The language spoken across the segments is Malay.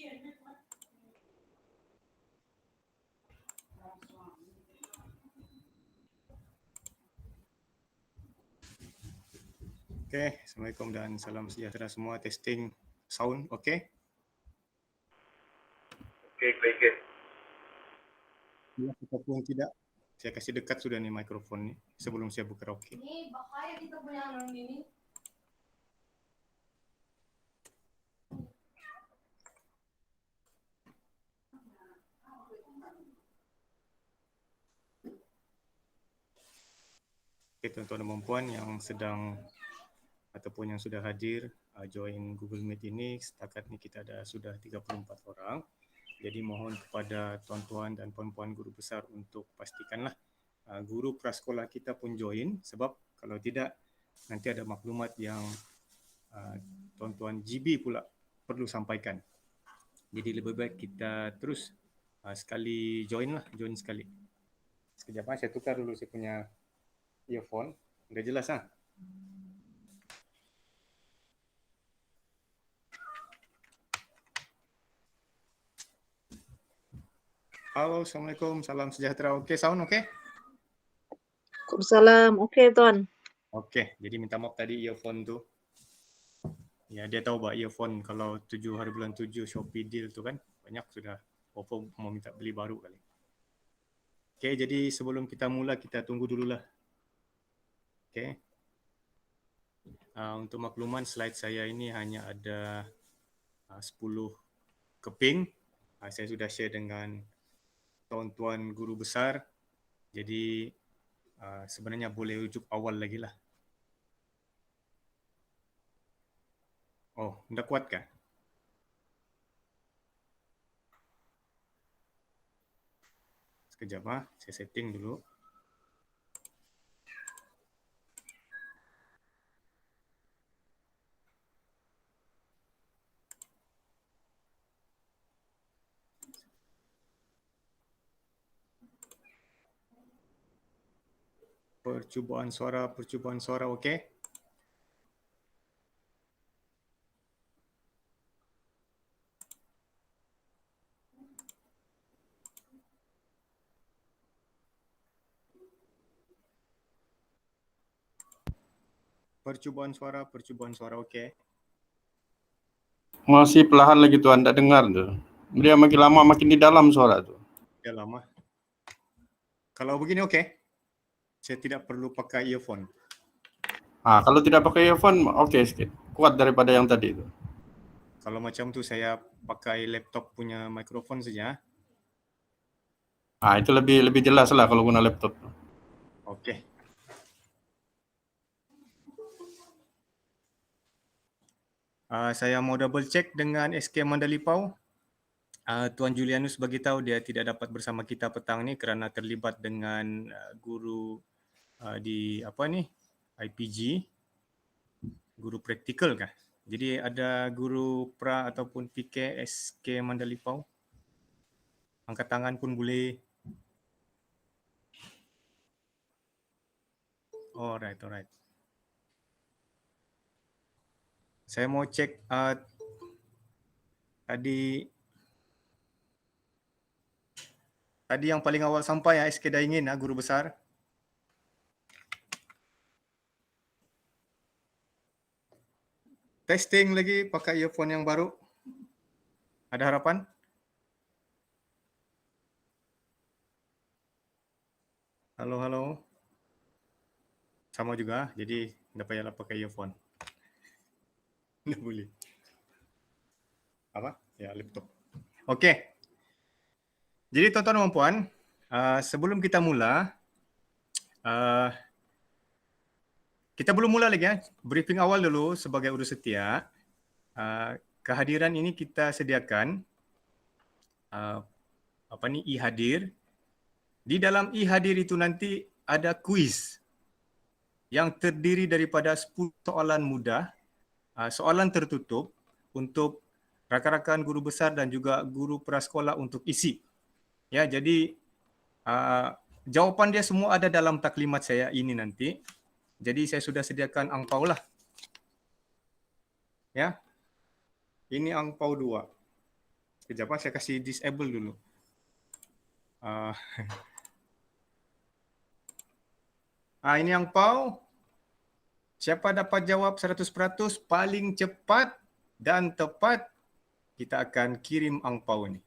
Okay, Assalamualaikum dan salam sejahtera semua. Testing sound, okay? Okay, baik. Ya, ataupun tidak. Saya kasih dekat sudah nih mikrofon ni sebelum saya buka karaoke. Ini bahaya kita punya anak ini. Okay, tuan-tuan dan puan yang sedang ataupun yang sudah hadir join Google Meet ini, setakat ni kita ada sudah 34 orang. Jadi mohon kepada tuan-tuan dan puan-puan guru besar untuk pastikanlah guru prasekolah kita pun join, sebab kalau tidak nanti ada maklumat yang tuan-tuan GB pula perlu sampaikan. Jadi lebih baik kita terus sekali join sekali. Sekejap saya tukar dulu saya punya earphone. Dah jelas ah? Halo, Assalamualaikum, salam sejahtera. Okey, sound okey? Waalaikumsalam. Okey, Tuan. Okey, jadi minta maaf tadi earphone tu. Ya, dia tahu bah earphone kalau 7 hari bulan 7 Shopee deal tu kan, banyak sudah Oppo mau minta beli baru kali. Okey, jadi sebelum kita mula kita tunggu dululah. Okey. Untuk makluman slide saya ini hanya ada 10 keping. Saya sudah share dengan tuan-tuan guru besar. Jadi sebenarnya boleh rujuk awal lagi lah. Oh, dah kuat kah? Sekejap saya setting dulu. Percubaan suara okey? Percubaan suara okey? Masih perlahan lagi Tuan, tak dengar tu. Dia makin lama makin di dalam suara tu. Dah lama. Kalau begini okey? Saya tidak perlu pakai earphone. Kalau tidak pakai earphone, okey sikit. Kuat daripada yang tadi tu. Kalau macam tu saya pakai laptop punya mikrofon saja. Itu lebih jelas lah kalau guna laptop. Okey. Saya mau double check dengan SK Mandalipau. Tuan Julianus beritahu dia tidak dapat bersama kita petang ni kerana terlibat dengan guru di IPG, guru praktikal kah? Jadi ada guru pra ataupun PK SK Mandalipau. Angkat tangan pun boleh. Alright. Saya mau cek tadi yang paling awal sampai SK Daingin guru besar. Testing lagi pakai earphone yang baru. Ada harapan? Halo. Sama juga, jadi tak payahlah pakai earphone. Dah boleh. Apa? Ya, laptop. Okey. Jadi tuan-tuan dan puan, sebelum kita mula, kita belum mula lagi briefing awal dulu sebagai urus setia. Kehadiran ini kita sediakan e-hadir. Di dalam e-hadir itu nanti ada kuis yang terdiri daripada 10 soalan mudah, soalan tertutup untuk rakan-rakan guru besar dan juga guru prasekolah untuk isi. Ya, jadi jawapan dia semua ada dalam taklimat saya ini nanti. Jadi saya sudah sediakan angpau lah. Ya. Ini angpau 2. Kejap, saya kasih disable dulu. Ah, ini angpau. Siapa dapat jawab 100% paling cepat dan tepat, kita akan kirim angpau ni.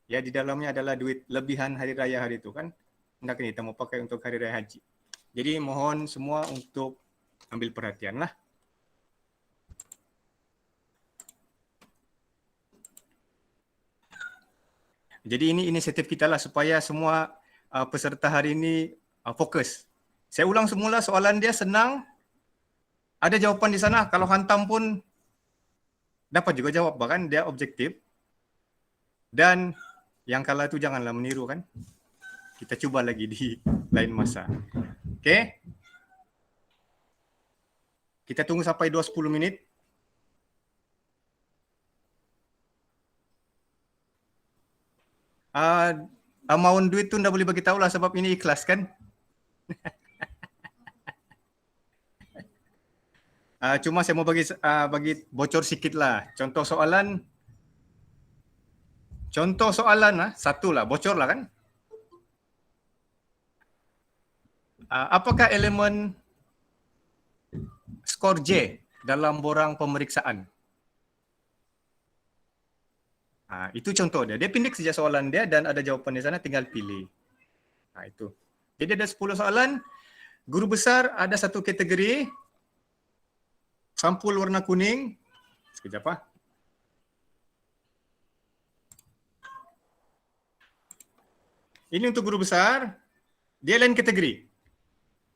Ya, di dalamnya adalah duit lebihan hari raya hari itu kan. Nak ni kita mau pakai untuk hari raya haji. Jadi mohon semua untuk ambil perhatian lah. Jadi ini inisiatif kita lah supaya semua peserta hari ini fokus. Saya ulang semula, soalan dia senang. Ada jawapan di sana. Kalau hantam pun dapat juga jawab, bahkan dia objektif. Dan yang kalah itu janganlah meniru kan. Kita cuba lagi di lain masa. Okey. Kita tunggu sampai 20 minit. Amount duit tu ndak boleh bagi tahu lah sebab ini ikhlas kan. Cuma saya mau bagi bocor sikit lah. Contoh soalan lah, satu lah, bocor lah kan. Apakah elemen skor J dalam borang pemeriksaan? Itu contoh dia. Dia pendek saja soalan dia dan ada jawapan di sana, tinggal pilih. Itu. Jadi ada 10 soalan. Guru besar ada satu kategori. Sampul warna kuning. Sekejap . Ini untuk guru besar. Dia lain kategori.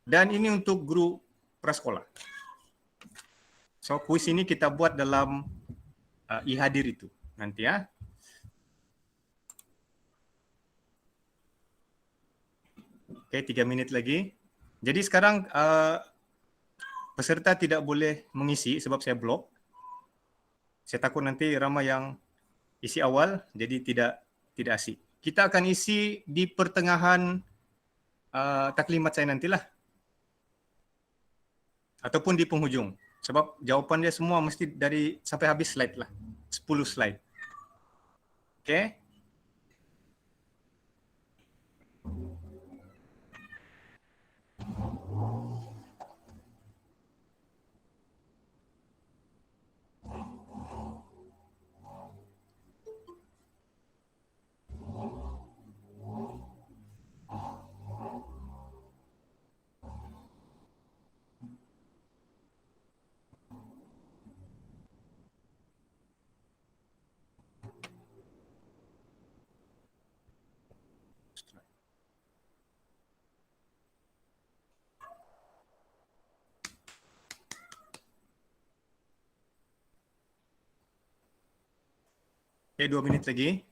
Dan ini untuk guru prasekolah. So kuis ini kita buat dalam e-hadir itu. Nanti ya. Oke, 3 minit lagi. Jadi sekarang peserta tidak boleh mengisi sebab saya blok. Saya takut nanti ramai yang isi awal, jadi tidak asik. Kita akan isi di pertengahan taklimat saya nantilah. Ataupun di penghujung. Sebab jawapan dia semua mesti dari sampai habis slide lah. 10 slide. Okey. Okey, 2 minit lagi.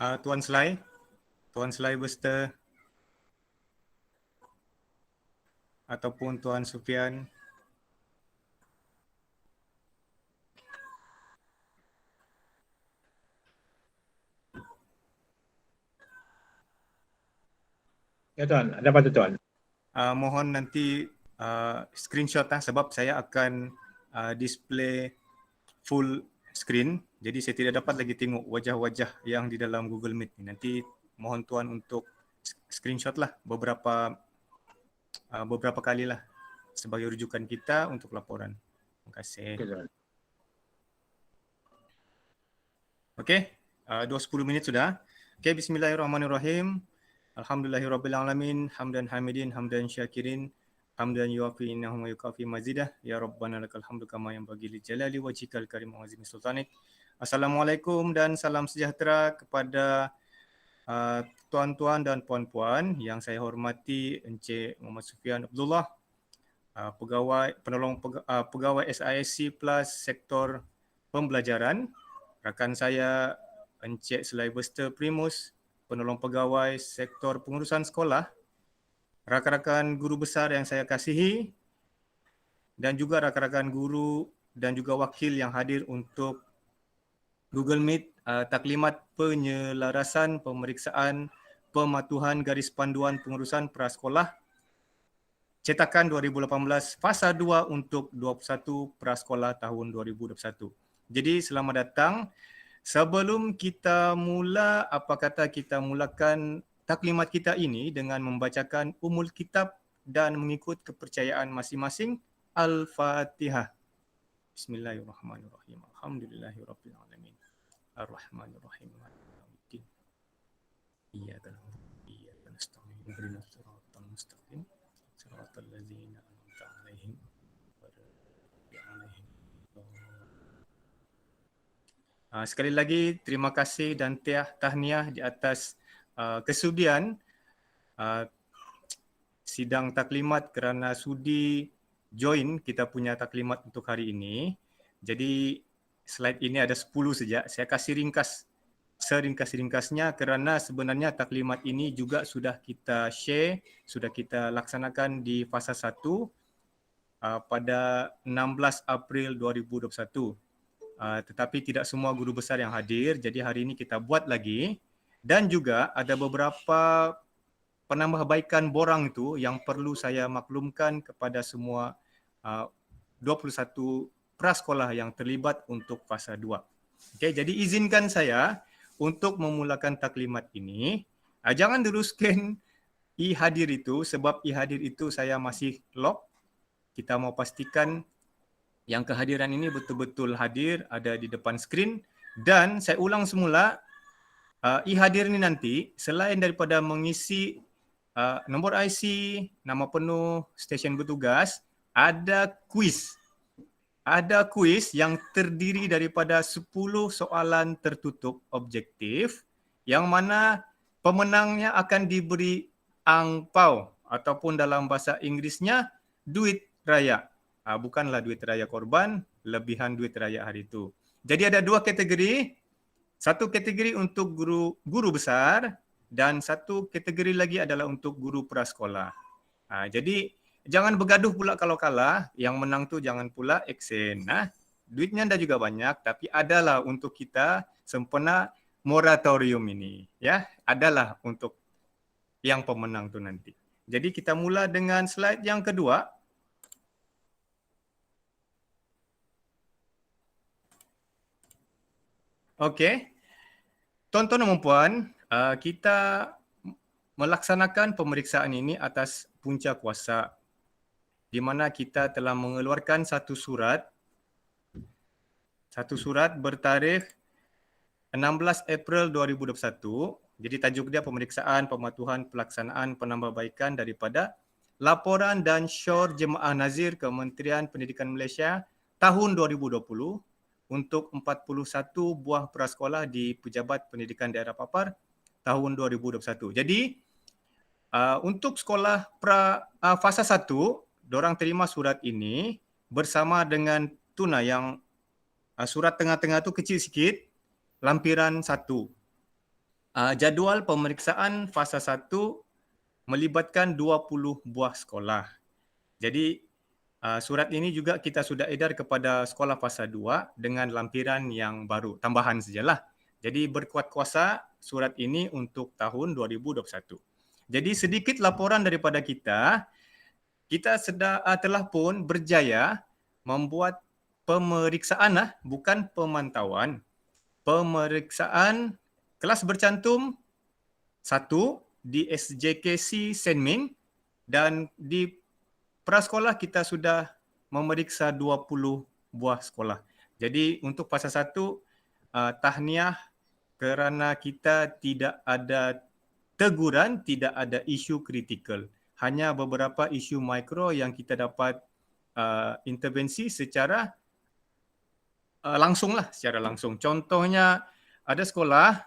Tuan Selai Buster ataupun Tuan Sufian. Ya Tuan, ada apa tu Tuan? Mohon nanti screenshot sebab saya akan display full screen. Jadi saya tidak dapat lagi tengok wajah-wajah yang di dalam Google Meet ni. Nanti mohon tuan untuk screenshot lah beberapa kali lah sebagai rujukan kita untuk laporan. Terima kasih. Okey, 10 minit sudah. Okey, bismillahirrahmanirrahim. Alhamdulillahirrabbilalamin. Hamdan hamidin, hamdan syakirin. Hamdan yuafi innahum wa yukafi mazidah. Ya Rabbana lakal hamdu kama yanbaghi li jalali wajhikal karim wa azimi sultanik. Assalamualaikum dan salam sejahtera kepada tuan-tuan dan puan-puan yang saya hormati, Encik Muhammad Sufian Abdullah, pegawai SISC Plus Sektor Pembelajaran, rakan saya Encik Sylvester Primus, penolong pegawai Sektor Pengurusan Sekolah, rakan-rakan guru besar yang saya kasihi, dan juga rakan-rakan guru dan juga wakil yang hadir untuk Google Meet taklimat penyelarasan pemeriksaan pematuhan garis panduan pengurusan prasekolah cetakan 2018 fasa 2 untuk 21 prasekolah tahun 2021. Jadi selamat datang. Sebelum kita mula, apa kata kita mulakan taklimat kita ini dengan membacakan umul kitab dan mengikut kepercayaan masing-masing. Al-Fatihah. Bismillahirrahmanirrahim. Alhamdulillahirabbil alamin. Ar-Rahmanir-Rahim. Maliki Iyyaka na'budu wa iyyaka nasta'in. Ihdinas siratal mustaqim. Siratal ladzina an'amta 'alaihim ghairil maghdubi 'alaihim. Sekali lagi terima kasih dan tahniah di atas kesudian sidang taklimat kerana sudi join kita punya taklimat untuk hari ini. Jadi slide ini ada 10 saja. Saya kasih ringkas seringkas-ringkasnya kerana sebenarnya taklimat ini juga sudah kita share, sudah kita laksanakan di fasa 1 pada 16 April 2021. Tetapi tidak semua guru besar yang hadir, jadi hari ini kita buat lagi. Dan juga ada beberapa penambahbaikan borang itu yang perlu saya maklumkan kepada semua 21 prasekolah yang terlibat untuk fasa 2. Okey, jadi izinkan saya untuk memulakan taklimat ini. Jangan teruskan e-hadir itu sebab e-hadir itu saya masih lock. Kita mau pastikan yang kehadiran ini betul-betul hadir, ada di depan skrin. Dan saya ulang semula, e-hadir ini nanti selain daripada mengisi nombor IC, nama penuh, stesen bertugas, ada kuis. Ada kuis yang terdiri daripada 10 soalan tertutup objektif yang mana pemenangnya akan diberi angpau ataupun dalam bahasa Inggerisnya duit raya. Bukanlah duit raya korban, lebihan duit raya hari itu. Jadi ada 2 kategori. Satu kategori untuk guru besar dan satu kategori lagi adalah untuk guru prasekolah. Jadi jangan bergaduh pula kalau kalah, yang menang tu jangan pula eksen. Duitnya anda juga banyak tapi adalah untuk kita sempena moratorium ini. Ya, adalah untuk yang pemenang tu nanti. Jadi kita mula dengan slide yang kedua. Okey. Tuan-tuan dan puan, kita melaksanakan pemeriksaan ini atas punca kuasa di mana kita telah mengeluarkan satu surat bertarikh 16 April 2021. Jadi tajuk dia pemeriksaan pematuhan pelaksanaan penambahbaikan daripada laporan dan syur Jemaah Nazir Kementerian Pendidikan Malaysia tahun 2020 untuk 41 buah prasekolah di Pejabat Pendidikan Daerah Papar tahun 2021. Jadi untuk sekolah fasa 1, dorang terima surat ini bersama dengan tuna yang surat tengah-tengah tu kecil sikit, lampiran 1. Jadual pemeriksaan fasa 1 melibatkan 20 buah sekolah. Jadi surat ini juga kita sudah edar kepada sekolah fasa 2 dengan lampiran yang baru, tambahan sajalah. Jadi berkuat kuasa surat ini untuk tahun 2021. Jadi sedikit laporan daripada kita. kita telah pun berjaya membuat pemeriksaan bukan pemantauan. Pemeriksaan kelas bercantum 1 di SJKC Senming dan di prasekolah kita sudah memeriksa 20 buah sekolah. Jadi untuk fasa 1 tahniah kerana kita tidak ada teguran, tidak ada isu kritikal. Hanya beberapa isu mikro yang kita dapat intervensi secara langsung lah, secara langsung. Contohnya ada sekolah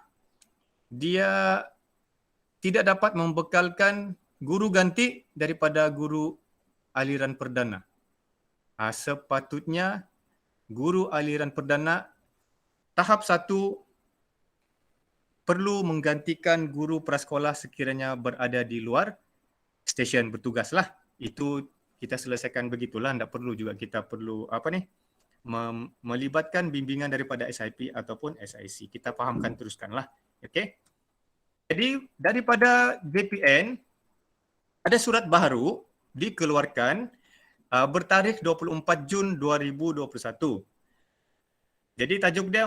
dia tidak dapat membekalkan guru ganti daripada guru aliran perdana. Sepatutnya guru aliran perdana tahap 1 perlu menggantikan guru prasekolah sekiranya berada di luar stesen bertugas lah. Itu kita selesaikan begitulah, tidak perlu juga kita perlu melibatkan bimbingan daripada SIP ataupun SIC. Kita fahamkan teruskanlah. Okey. Jadi daripada JPN ada surat baru dikeluarkan bertarikh 24 Jun 2021. Jadi tajuk dia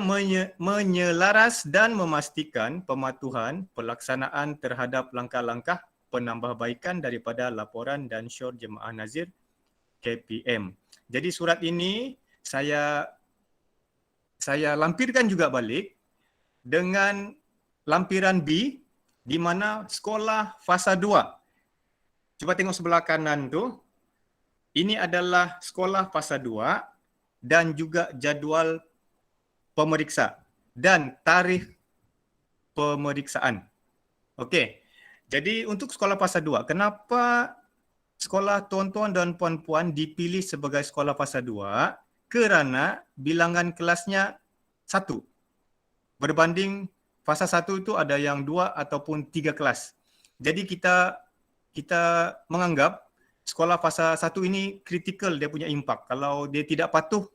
menyelaras dan memastikan pematuhan pelaksanaan terhadap langkah-langkah penambahbaikan daripada laporan dan syur jemaah nazir KPM. Jadi surat ini saya lampirkan juga balik dengan lampiran B di mana sekolah fasa 2. Cuba tengok sebelah kanan tu. Ini adalah sekolah fasa 2 dan juga jadual pemeriksa dan tarikh pemeriksaan. Okey. Jadi untuk sekolah fasa 2, kenapa sekolah tuan-tuan dan puan-puan dipilih sebagai sekolah fasa 2? Kerana bilangan kelasnya 1. Berbanding fasa 1 itu ada yang 2 ataupun 3 kelas. Jadi kita menganggap sekolah fasa 1 ini kritikal dia punya impak. Kalau dia tidak patuh,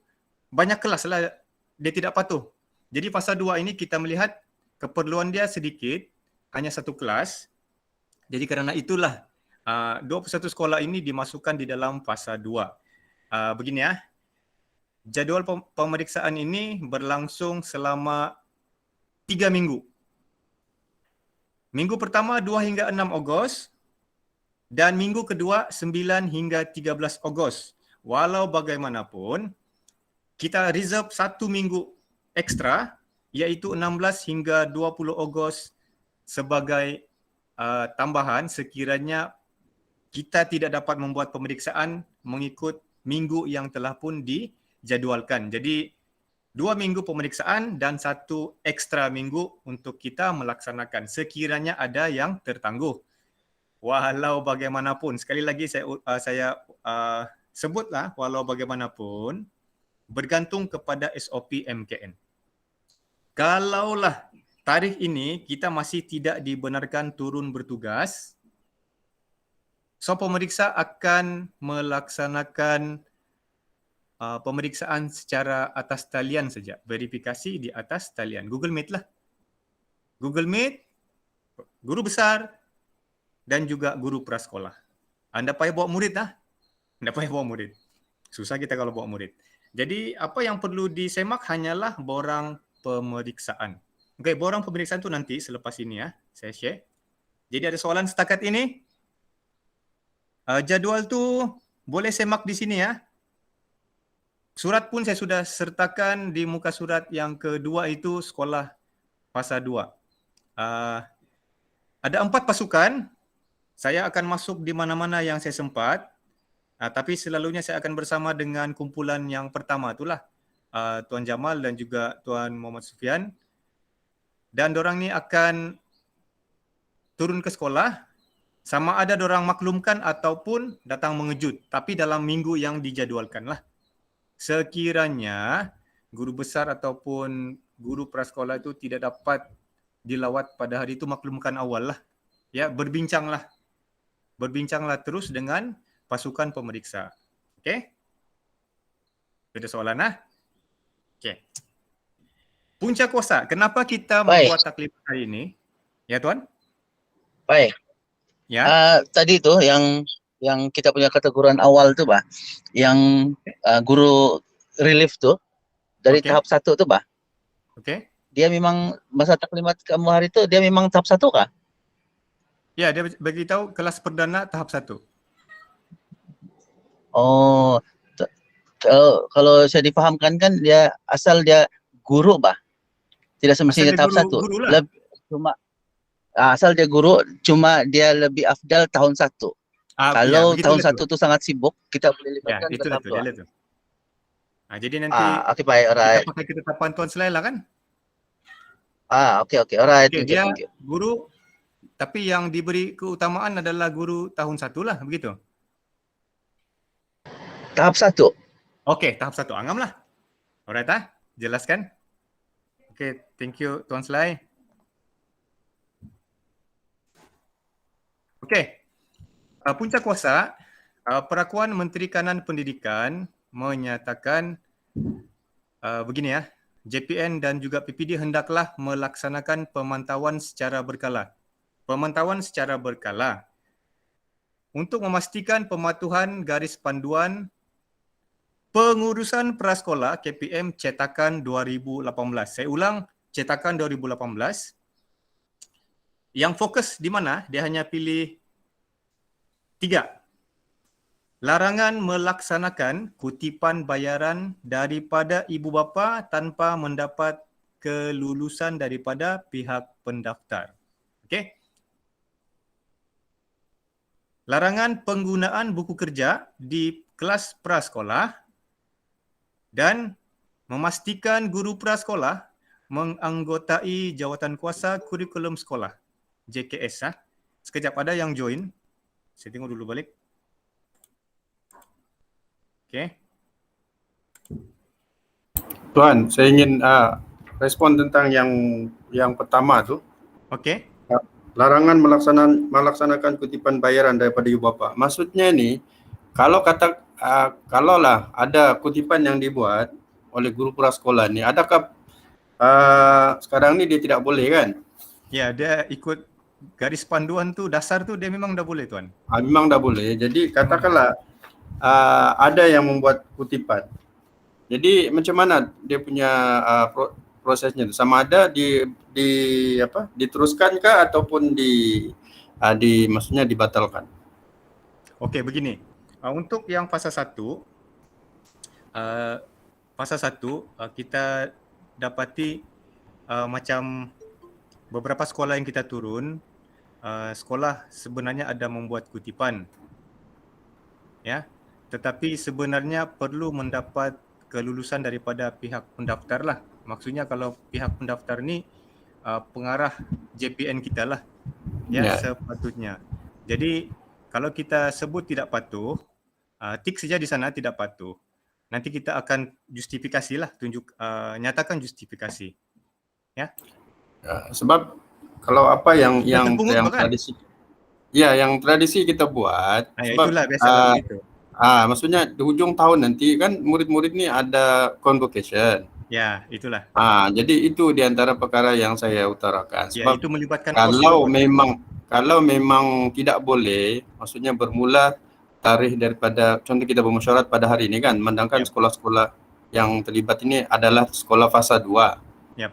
banyak kelas lah dia tidak patuh. Jadi fasa 2 ini kita melihat keperluan dia sedikit, hanya 1 kelas. Jadi kerana itulah 21 sekolah ini dimasukkan di dalam fasa 2. Begini jadual pemeriksaan ini berlangsung selama 3 minggu. Minggu pertama 2 hingga 6 Ogos dan minggu kedua 9 hingga 13 Ogos. Walau bagaimanapun, kita reserve 1 minggu ekstra iaitu 16 hingga 20 Ogos sebagai tambahan sekiranya kita tidak dapat membuat pemeriksaan mengikut minggu yang telah pun dijadualkan. Jadi 2 minggu pemeriksaan dan 1 ekstra minggu untuk kita melaksanakan sekiranya ada yang tertangguh. Walau bagaimanapun, sekali lagi saya sebutlah, walau bagaimanapun bergantung kepada SOP MKN. Kalaulah tarikh ini kita masih tidak dibenarkan turun bertugas, so pemeriksa akan melaksanakan pemeriksaan secara atas talian saja, verifikasi di atas talian. Google Meet lah. Google Meet, guru besar dan juga guru prasekolah. Anda payah bawa murid Anda payah bawa murid. Susah kita kalau bawa murid. Jadi apa yang perlu disemak hanyalah borang pemeriksaan. Okey, borang pemeriksaan tu nanti selepas ini saya share. Jadi ada soalan setakat ini. Jadual tu boleh semak di sini Surat pun saya sudah sertakan di muka surat yang kedua itu sekolah fasa 2. Ada 4 pasukan. Saya akan masuk di mana-mana yang saya sempat. Tapi selalunya saya akan bersama dengan kumpulan yang pertama itulah. Tuan Jamal dan juga Tuan Muhammad Sufian. Dan dorang ni akan turun ke sekolah. Sama ada dorang maklumkan ataupun datang mengejut. Tapi dalam minggu yang dijadualkan lah. Sekiranya guru besar ataupun guru prasekolah itu tidak dapat dilawat pada hari itu, maklumkan awal lah. Ya, berbincanglah terus dengan pasukan pemeriksa. Okey? Ada soalan Okey. Punca kuasa, kenapa kita membuat taklimat hari ini? Ya Tuan? Baik. Ya. Tadi tu yang yang kita punya kategoran awal tu bah, yang guru relief tu dari Okey. tahap 1 tu bah. Okey. Dia memang masa taklimat kamu hari tu dia memang tahap 1 kah? Ya, dia bagi tahu kelas perdana tahap 1. Oh, kalau saya difahamkan kan dia asal dia guru bah. Tidak Asal semestinya dia tahap 1. guru lah. Cuma asal dia guru, cuma dia lebih afdal tahun 1. Kalau tahun 1 tu sangat sibuk, kita boleh Ya, libatkan ke itulah tahap tu, 2. dia lihat tu. Jadi nanti Okay, baik, kita alright. pakai ketetapan Tuan Selai lah kan? Okay, alright. Okey, Thank you, dia thank you. guru tapi yang diberi keutamaan adalah guru tahun 1 lah, begitu? Tahap 1. Okey, tahap 1. Anggaplah. Alright jelaskan. Okey, thank you Tuan Selai. Okey. Punca kuasa, Perakuan Menteri Kanan Pendidikan menyatakan begini ya, JPN dan juga PPD hendaklah melaksanakan pemantauan secara berkala. Pemantauan secara berkala untuk memastikan pematuhan garis panduan pengurusan prasekolah KPM cetakan 2018. Saya ulang, cetakan 2018. Yang fokus di mana? Dia hanya pilih 3. Larangan melaksanakan kutipan bayaran daripada ibu bapa tanpa mendapat kelulusan daripada pihak pendaftar. Okey? Larangan penggunaan buku kerja di kelas prasekolah dan memastikan guru prasekolah menganggotai Jawatankuasa Kurikulum Sekolah, JKS. Sekejap, ada yang join. Saya tengok dulu balik. Okey. Tuan, saya ingin respon tentang yang pertama tu. Okey. Larangan melaksanakan kutipan bayaran daripada ibu bapa. Maksudnya ni, kalaulah ada kutipan yang dibuat oleh guru prasekolah ni, adakah sekarang ni dia tidak boleh kan? Ya, dia ikut garis panduan tu, dasar tu dia memang dah boleh Tuan. Memang dah boleh. Jadi katakanlah ada yang membuat kutipan. Jadi macam mana dia punya prosesnya tu? Sama ada diteruskan ataupun maksudnya dibatalkan. Okey, begini. Untuk yang fasa 1, kita dapati macam beberapa sekolah yang kita turun, sekolah sebenarnya ada membuat kutipan. Ya. Tetapi sebenarnya perlu mendapat kelulusan daripada pihak pendaftar lah. Maksudnya kalau pihak pendaftar ni pengarah JPN kita lah. Ya, sepatutnya. Jadi kalau kita sebut tidak patuh, tik saja di sana tidak patuh. Nanti kita akan justifikasi lah, nyatakan justifikasi. Ya. Sebab kalau apa yang bahkan tradisi, ya yang tradisi kita buat, sebab itulah biasa begitu. Maksudnya di hujung tahun nanti kan murid-murid ni ada convocation. Ya, itulah. Jadi itu di antara perkara yang saya utarakan. Sebab ya, itu melibatkan kalau memang tidak boleh, maksudnya bermula tarikh daripada, contoh kita bermesyuarat pada hari ini kan, memandangkan sekolah-sekolah yang terlibat ini adalah sekolah fasa 2. Yep.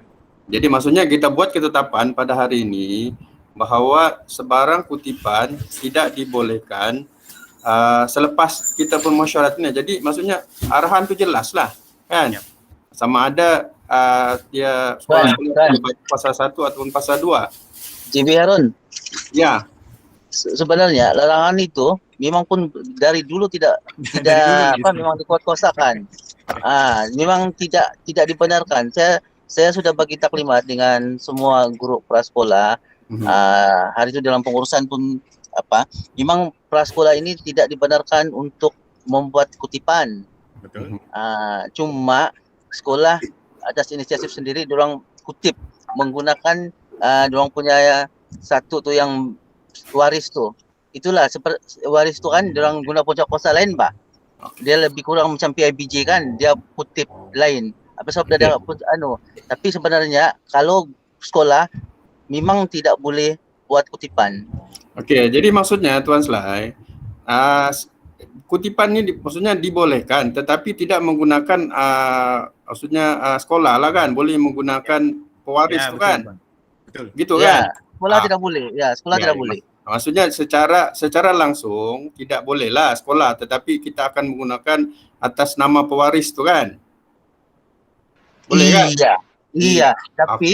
Jadi maksudnya kita buat ketetapan pada hari ini bahawa sebarang kutipan tidak dibolehkan selepas kita bermesyuarat ini. Jadi maksudnya arahan tu jelas lah kan. Yep. Sama ada dia sekolah fasa 1 ataupun fasa 2. JB Harun. Ya. Sebenarnya larangan itu memang pun dari dulu tidak memang dikuat-kuasakan. Memang tidak dibenarkan. Saya sudah bagi taklimat dengan semua guru prasekolah. Hari itu dalam pengurusan pun memang prasekolah ini tidak dibenarkan untuk membuat kutipan. Betul. Cuma sekolah atas inisiatif sendiri diorang kutip menggunakan diorang punya satu tu yang waris tu. Itulah waris tu kan diorang guna punca kuasa lain bah. Dia lebih kurang macam PIBJ kan, dia kutip lain. Apa sebab dia tapi sebenarnya kalau sekolah memang tidak boleh buat kutipan. Okey, jadi maksudnya Tuan Selai, kutipan ini maksudnya dibolehkan, tetapi tidak menggunakan sekolah lah kan, boleh menggunakan pewaris Ya, tu betul, kan, Tuan. Betul. gitu kan? Ya, sekolah Ah, tidak boleh. Ya, sekolah ya, tidak ya. boleh. Maksudnya secara langsung tidak bolehlah sekolah, tetapi kita akan menggunakan atas nama pewaris tu kan, boleh kan? Iya, iya. Okey. Tapi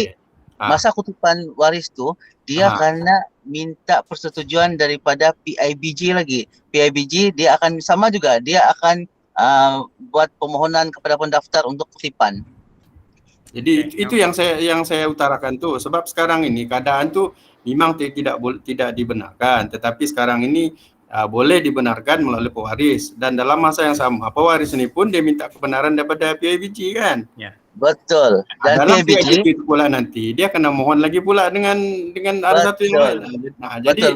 masa kutipan waris tu dia Aha. kena minta persetujuan daripada PIBG lagi. PIBG dia akan sama juga, dia akan buat permohonan kepada pendaftar untuk kutipan. Jadi Okey, itu yang saya utarakan tu, sebab sekarang ini keadaan tu memang tidak dibenarkan, tetapi sekarang ini boleh dibenarkan melalui pewaris, dan dalam masa yang sama pewaris ini pun dia minta kebenaran daripada PIBG kan. Ya. Betul. Dan Dalam PIBG PIBG itu pula nanti dia kena mohon lagi pula dengan ada satu yang lain. Betul.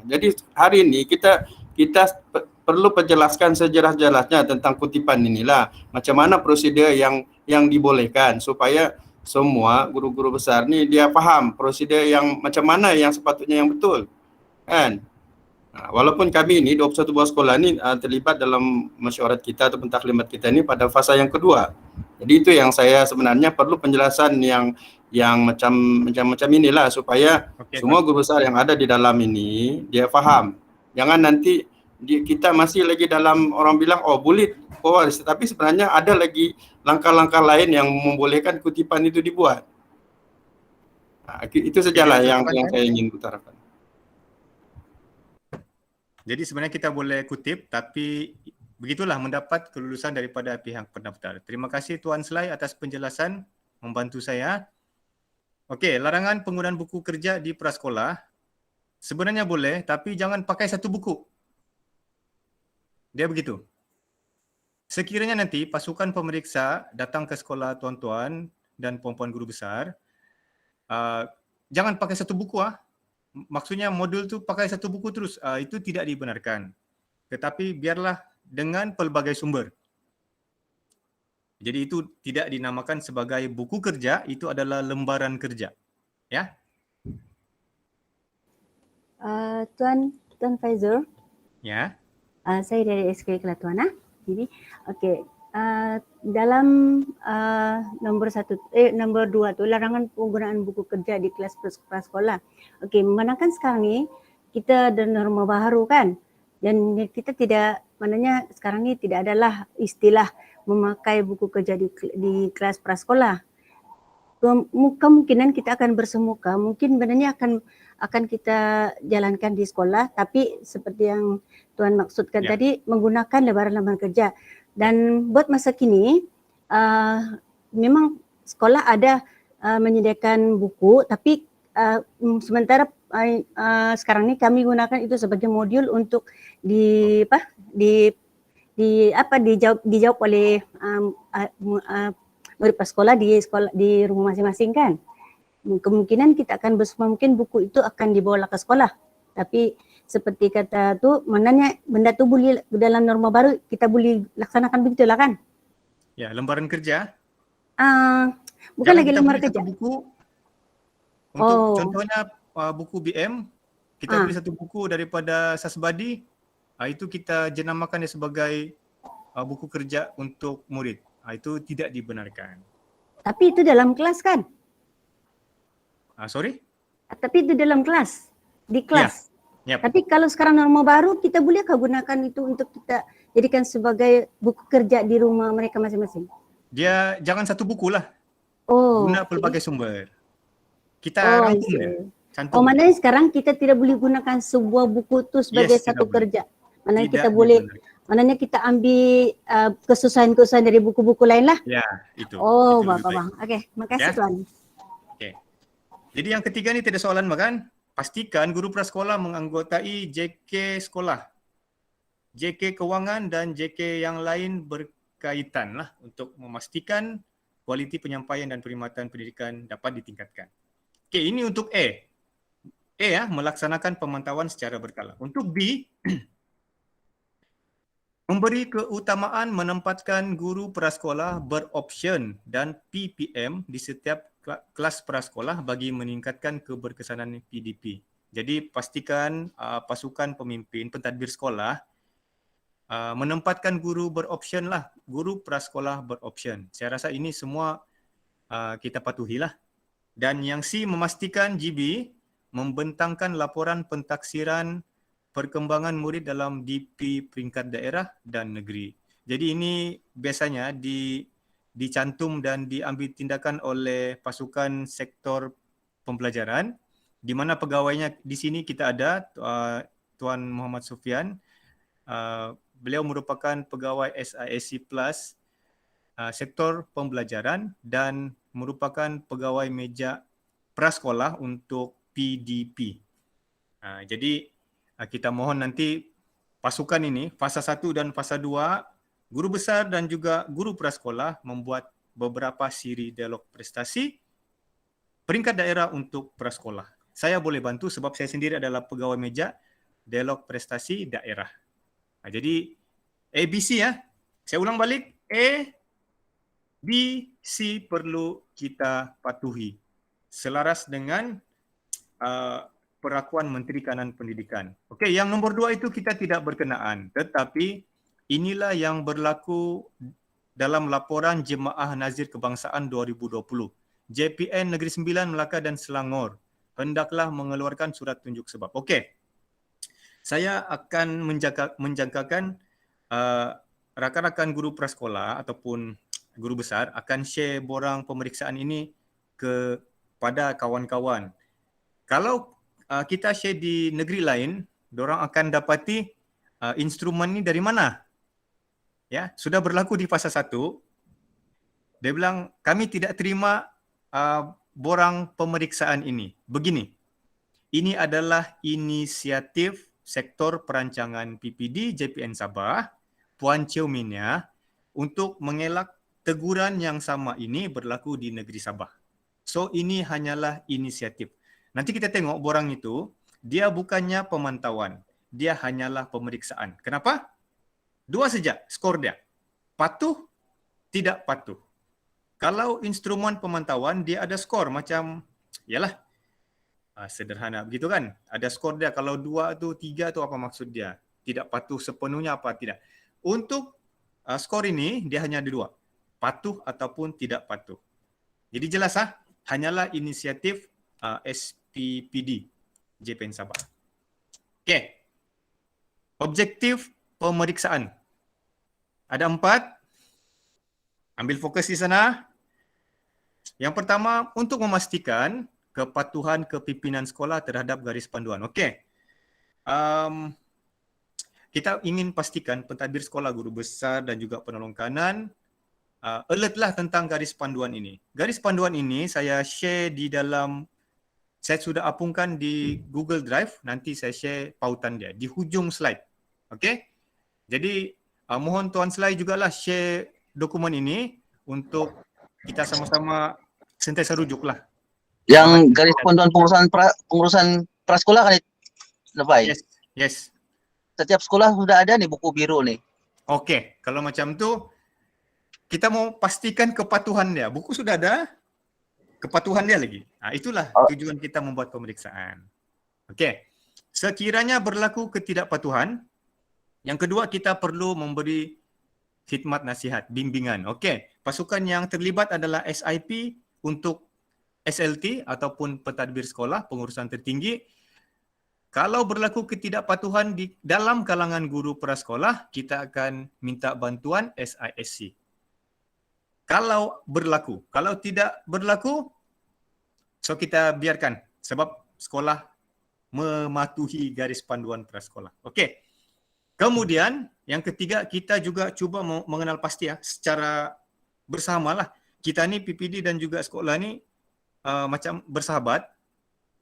Jadi hari ini kita perlu penjelaskan sejelas-jelasnya tentang kutipan inilah. Macam mana prosedur yang dibolehkan supaya semua guru-guru besar ni dia faham prosedur yang macam mana yang sepatutnya yang betul. Kan? Walaupun kami ni 21 buah sekolah ni terlibat dalam mesyuarat kita atau taklimat kita ni pada fasa yang kedua. Jadi itu yang saya sebenarnya perlu penjelasan yang macam inilah supaya semua guru besar yang ada di dalam ini dia faham. Jangan nanti kita masih lagi dalam orang bilang boleh pewaris, tetapi sebenarnya ada lagi langkah-langkah lain yang membolehkan kutipan itu dibuat. Itu sajalah yang saya ingin utarakan. Jadi sebenarnya kita boleh kutip, tapi begitulah mendapat kelulusan daripada pihak pendaftar. Terima kasih Tuan Slai atas penjelasan, membantu saya. Okey, larangan penggunaan buku kerja di prasekolah sebenarnya boleh, tapi jangan pakai satu buku. Dia begitu. Sekiranya nanti pasukan pemeriksa datang ke sekolah tuan-tuan dan puan-puan guru besar, jangan pakai satu buku Maksudnya modul tu pakai satu buku terus, itu tidak dibenarkan. Tetapi biarlah dengan pelbagai sumber. Jadi itu tidak dinamakan sebagai buku kerja, itu adalah lembaran kerja. Ya. Tuan Faizul. Ya. Saya dari SK Kelatuan. Jadi okey. Dalam nombor 2 tu larangan penggunaan buku kerja di kelas prasekolah. Okey, memandangkan sekarang ni kita ada norma baru kan, dan kita tidak, maknanya sekarang ni tidak adalah istilah memakai buku kerja di kelas prasekolah. Kemungkinan kita akan bersemuka, mungkin sebenarnya akan kita jalankan di sekolah, tapi seperti yang Tuan maksudkan tadi, menggunakan lembaran-lembaran kerja. Dan buat masa kini memang sekolah ada menyediakan buku, tapi sementara sekarang ni kami gunakan itu sebagai modul untuk dijawab oleh murid sekolah di rumah masing-masing kan. Kemungkinan kita akan mungkin buku itu akan dibawa ke sekolah, tapi seperti kata tu, maknanya benda tu boleh dalam norma baru kita boleh laksanakan begitulah kan? Ya, lembaran kerja. Bukan lagi lembaran kerja. Buku untuk contohnya buku BM, kita beli satu buku daripada Sasbadi, itu kita jenamakan dia sebagai buku kerja untuk murid. Itu tidak dibenarkan. Tapi itu dalam kelas kan? Sorry? Tapi itu dalam kelas, di kelas. Ya. Yep. Tapi kalau sekarang norma baru, kita bolehkah gunakan itu untuk kita jadikan sebagai buku kerja di rumah mereka masing-masing? Dia jangan satu buku lah. Guna pelbagai sumber. Kita rangkum dia. Cantum. Maknanya sekarang kita tidak boleh gunakan sebuah buku itu sebagai satu kerja. Maknanya kita boleh, maknanya kita ambil kesusahan-kesusahan dari buku-buku lain lah. Ya, itu. Bang. Okey, makasih Tuan. Okey. Jadi yang ketiga ni tidak soalan makan. Pastikan guru prasekolah menganggotai JK sekolah, JK kewangan dan JK yang lain berkaitan lah untuk memastikan kualiti penyampaian dan perkhidmatan pendidikan dapat ditingkatkan. Okey, ini untuk A. Melaksanakan pemantauan secara berkala. Untuk B, memberi keutamaan menempatkan guru prasekolah beroption dan PPM di setiap kelas prasekolah bagi meningkatkan keberkesanan PDP. Jadi pastikan pasukan pemimpin pentadbir sekolah menempatkan guru beroption lah, guru prasekolah beroption. Saya rasa ini semua kita patuhilah. Dan yang C, memastikan GB membentangkan laporan pentaksiran perkembangan murid dalam DP peringkat daerah dan negeri. Jadi ini biasanya dicantum dan diambil tindakan oleh pasukan sektor pembelajaran, di mana pegawainya di sini kita ada Tuan Muhammad Sufian. Beliau merupakan pegawai SISC Plus sektor pembelajaran dan merupakan pegawai meja prasekolah untuk PDP. Jadi kita mohon nanti pasukan ini, fasa 1 dan fasa 2, guru besar dan juga guru prasekolah membuat beberapa siri dialog prestasi peringkat daerah untuk prasekolah. Saya boleh bantu sebab saya sendiri adalah pegawai meja dialog prestasi daerah. Jadi ABC ya. Saya ulang balik, A, B, C perlu kita patuhi selaras dengan perakuan Menteri Kanan Pendidikan. Okey, yang nombor 2 itu kita tidak berkenaan, tetapi inilah yang berlaku dalam laporan Jemaah Nazir Kebangsaan 2020. JPN Negeri Sembilan Melaka dan Selangor hendaklah mengeluarkan surat tunjuk sebab. Okey. Saya akan menjangkakan rakan-rakan guru prasekolah ataupun guru besar akan share borang pemeriksaan ini kepada kawan-kawan. Kalau kita share di negeri lain, dorang akan dapati instrumen ni dari mana? Ya, sudah berlaku di fasa 1. Dia bilang kami tidak terima borang pemeriksaan ini. Begini. Ini adalah inisiatif Sektor Perancangan PPD JPN Sabah, Puan Chiominia, untuk mengelak teguran yang sama ini berlaku di negeri Sabah. So ini hanyalah inisiatif. Nanti kita tengok borang itu, dia bukannya pemantauan, dia hanyalah pemeriksaan. Kenapa? 2 saja skor dia. Patuh, tidak patuh. Kalau instrumen pemantauan, dia ada skor macam, yalah, sederhana begitu kan. Ada skor dia, kalau 2 tu 3 tu apa maksud dia? Tidak patuh sepenuhnya apa tidak. Untuk skor ini, dia hanya ada 2. Patuh ataupun tidak patuh. Jadi jelas hanyalah inisiatif SPPD JPN Sabah. Okey. Objektif pemeriksaan. Ada 4. Ambil fokus di sana. Yang pertama, untuk memastikan kepatuhan kepimpinan sekolah terhadap garis panduan. Okey. Kita ingin pastikan pentadbir sekolah, guru besar dan juga penolong kanan alertlah tentang garis panduan ini. Garis panduan ini saya share di dalam, saya sudah apungkan di Google Drive, nanti saya share pautan dia di hujung slide. Okey? Jadi mohon Tuan Selai jugalah share dokumen ini untuk kita sama-sama sentiasa rujuklah. Yang garis panduan pengurusan prasekolah kan, Lepai? Yes. Yes. Setiap sekolah sudah ada nih buku biru nih. Okey, kalau macam tu kita mau pastikan kepatuhan dia. Buku sudah ada, kepatuhan dia lagi. Itulah tujuan kita membuat pemeriksaan. Okey. Sekiranya berlaku ketidakpatuhan, yang kedua kita perlu memberi khidmat nasihat, bimbingan. Okey. Pasukan yang terlibat adalah SIP untuk SLT ataupun pentadbir sekolah, pengurusan tertinggi. Kalau berlaku ketidakpatuhan di dalam kalangan guru prasekolah, kita akan minta bantuan SISC. Kalau berlaku, kalau tidak berlaku, so kita biarkan sebab sekolah mematuhi garis panduan prasekolah. Okey. Kemudian yang ketiga, kita juga cuba mengenal pasti secara bersamalah. Kita ni PPD dan juga sekolah ni macam bersahabat,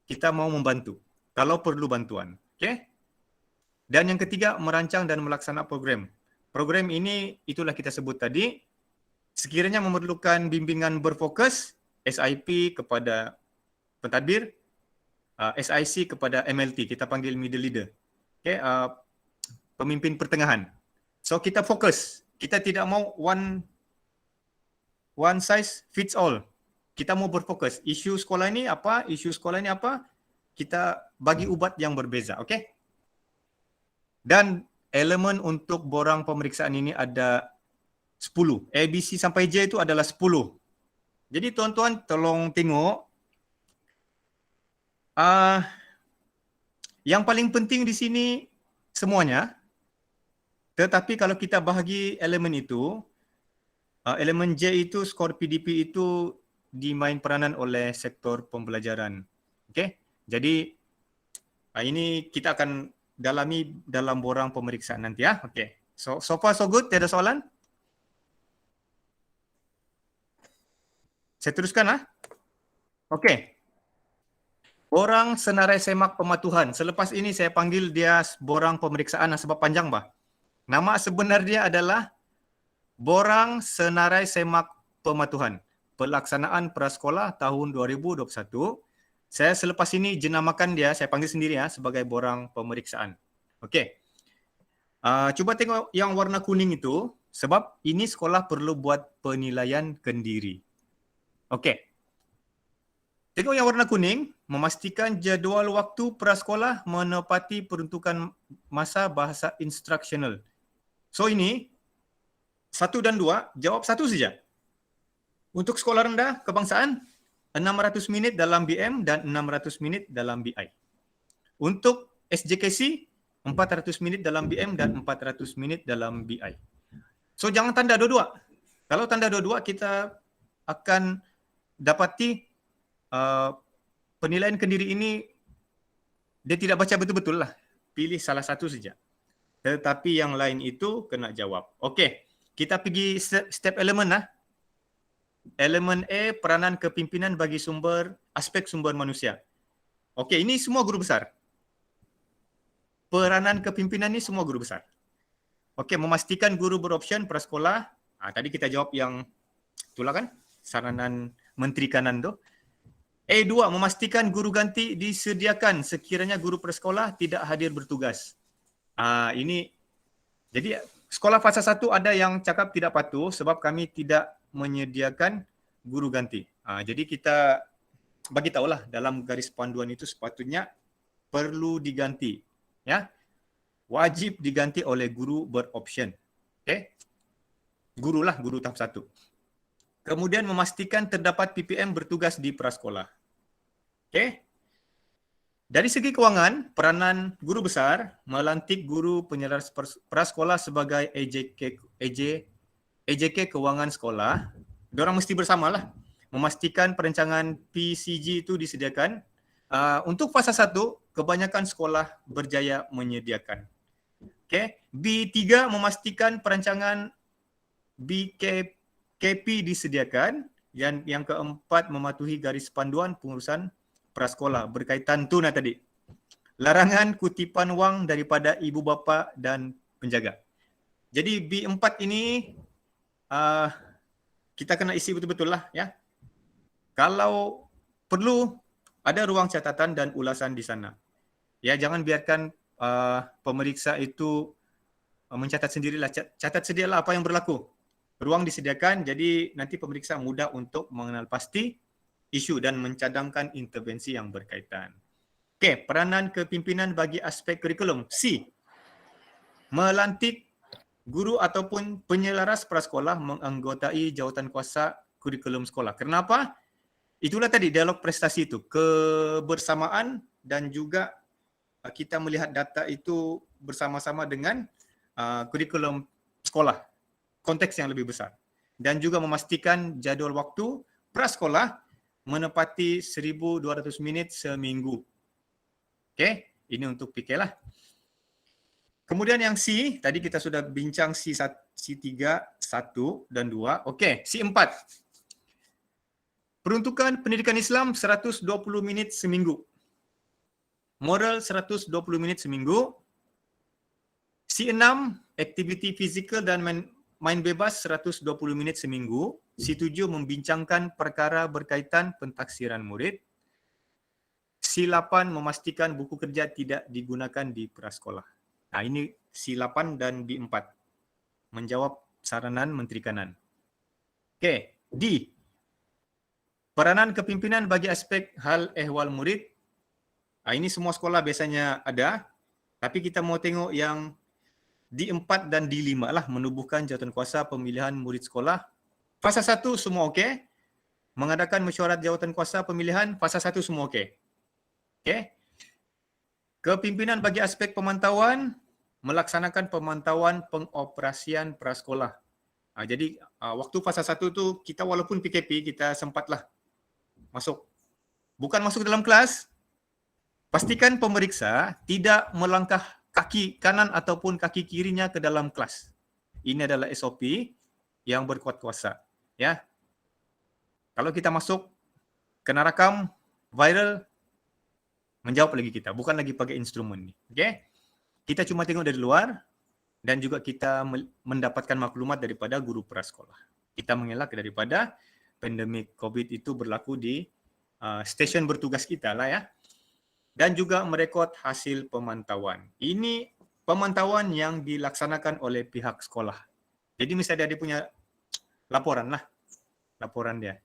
kita mau membantu kalau perlu bantuan. Okey? Dan yang ketiga, merancang dan melaksanakan program. Program ini itulah kita sebut tadi. Sekiranya memerlukan bimbingan berfokus, SIP kepada pentadbir, SIC kepada MLT, kita panggil middle leader. Okey, pemimpin pertengahan. So kita fokus. Kita tidak mau one size fits all. Kita mau berfokus. Isu sekolah ini apa, isu sekolah ini apa, kita bagi ubat yang berbeza. Okey? Dan elemen untuk borang pemeriksaan ini ada 10. A, B, C sampai J itu adalah 10. Jadi tuan-tuan tolong tengok. Yang paling penting di sini semuanya. Tetapi kalau kita bahagi elemen itu, elemen J itu skor PDP itu dimain peranan oleh sektor pembelajaran. Okey. Jadi ini kita akan dalami dalam borang pemeriksaan nanti ya. Okey. So far so good, tiada soalan? Saya teruskan lah. Okey. Borang senarai semak pematuhan. Selepas ini saya panggil dia borang pemeriksaan sebab panjang bah. Nama sebenar dia adalah borang senarai semak pematuhan. Pelaksanaan prasekolah tahun 2021. Saya selepas ini jenamakan dia, saya panggil sendiri ya sebagai borang pemeriksaan. Okey. Cuba tengok yang warna kuning itu sebab ini sekolah perlu buat penilaian kendiri. Okey. Tengok yang warna kuning, memastikan jadual waktu prasekolah menepati peruntukan masa bahasa instructional. So ini 1 dan 2, jawab 1 saja. Untuk sekolah rendah kebangsaan 600 minit dalam BM dan 600 minit dalam BI. Untuk SJKC 400 minit dalam BM dan 400 minit dalam BI. So jangan tanda dua-dua. Kalau tanda dua-dua kita akan dapati penilaian kendiri ini dia tidak baca betul-betul lah. Pilih salah satu saja. Tetapi yang lain itu kena jawab. Okey, kita pergi step elemen lah. Elemen A, peranan kepimpinan bagi aspek sumber manusia. Okey, ini semua guru besar. Peranan kepimpinan ni semua guru besar. Okey, memastikan guru beroption prasekolah. Tadi kita jawab yang itulah kan, saranan Menteri Kanan tu. A2, memastikan guru ganti disediakan sekiranya guru prasekolah tidak hadir bertugas. Ini, jadi sekolah fasa 1 ada yang cakap tidak patuh sebab kami tidak menyediakan guru ganti. Jadi kita bagi tahulah dalam garis panduan itu sepatutnya perlu diganti. Ya, wajib diganti oleh guru beroption. Okey, guru tahap 1. Kemudian memastikan terdapat PPM bertugas di prasekolah. Okey. Dari segi kewangan, peranan guru besar melantik guru penyelaras prasekolah sebagai AJK kewangan sekolah. Diorang mesti bersamalah memastikan perancangan PCG itu disediakan. Untuk fasa 1, kebanyakan sekolah berjaya menyediakan. Okey, B3 memastikan perancangan BKP disediakan, dan yang keempat mematuhi garis panduan pengurusan prasekolah berkaitan tu tadi. Larangan kutipan wang daripada ibu bapa dan penjaga. Jadi B4 ini kita kena isi betul-betul lah ya. Kalau perlu ada ruang catatan dan ulasan di sana. Ya, jangan biarkan pemeriksa itu mencatat sendirilah. Catat sedialah apa yang berlaku. Ruang disediakan, jadi nanti pemeriksa mudah untuk mengenal pasti isu dan mencadangkan intervensi yang berkaitan. Okey, peranan kepimpinan bagi aspek kurikulum. C, melantik guru ataupun penyelaras prasekolah menganggotai jawatankuasa kurikulum sekolah. Kenapa? Itulah tadi dialog prestasi itu, kebersamaan dan juga kita melihat data itu bersama-sama dengan kurikulum sekolah, konteks yang lebih besar. Dan juga memastikan jadual waktu prasekolah menepati 1,200 minit seminggu. Okey, ini untuk PK lah. Kemudian yang C, tadi kita sudah bincang C3, 1 dan 2. Okey, C4. Peruntukan pendidikan Islam 120 minit seminggu. Moral 120 minit seminggu. C6, aktiviti fizikal dan main bebas 120 minit seminggu. C7, membincangkan perkara berkaitan pentaksiran murid. C8, memastikan buku kerja tidak digunakan di prasekolah. Ini C8 dan B4. Menjawab saranan Menteri Kanan. Okey, D. Peranan kepimpinan bagi aspek hal ehwal murid. Ini semua sekolah biasanya ada. Tapi kita mau tengok yang di 4 dan di 5 lah menubuhkan jawatankuasa pemilihan murid sekolah. Fasa 1 semua okey. Mengadakan mesyuarat jawatankuasa pemilihan, fasa 1 semua okey. Okey. Kepimpinan bagi aspek pemantauan, melaksanakan pemantauan pengoperasian prasekolah. Jadi waktu fasa 1 tu kita walaupun PKP kita sempatlah masuk. Bukan masuk dalam kelas, pastikan pemeriksa tidak melangkah kaki kanan ataupun kaki kirinya ke dalam kelas. Ini adalah SOP yang berkuat kuasa. Ya. Kalau kita masuk, kena rakam, viral, menjawab lagi kita. Bukan lagi pakai instrumen ni. Okay? Kita cuma tengok dari luar dan juga kita mendapatkan maklumat daripada guru prasekolah. Kita mengelak daripada pandemik COVID itu berlaku di stesen bertugas kita lah ya. Dan juga merekod hasil pemantauan. Ini pemantauan yang dilaksanakan oleh pihak sekolah. Jadi misalnya dia punya laporan lah. Laporan dia.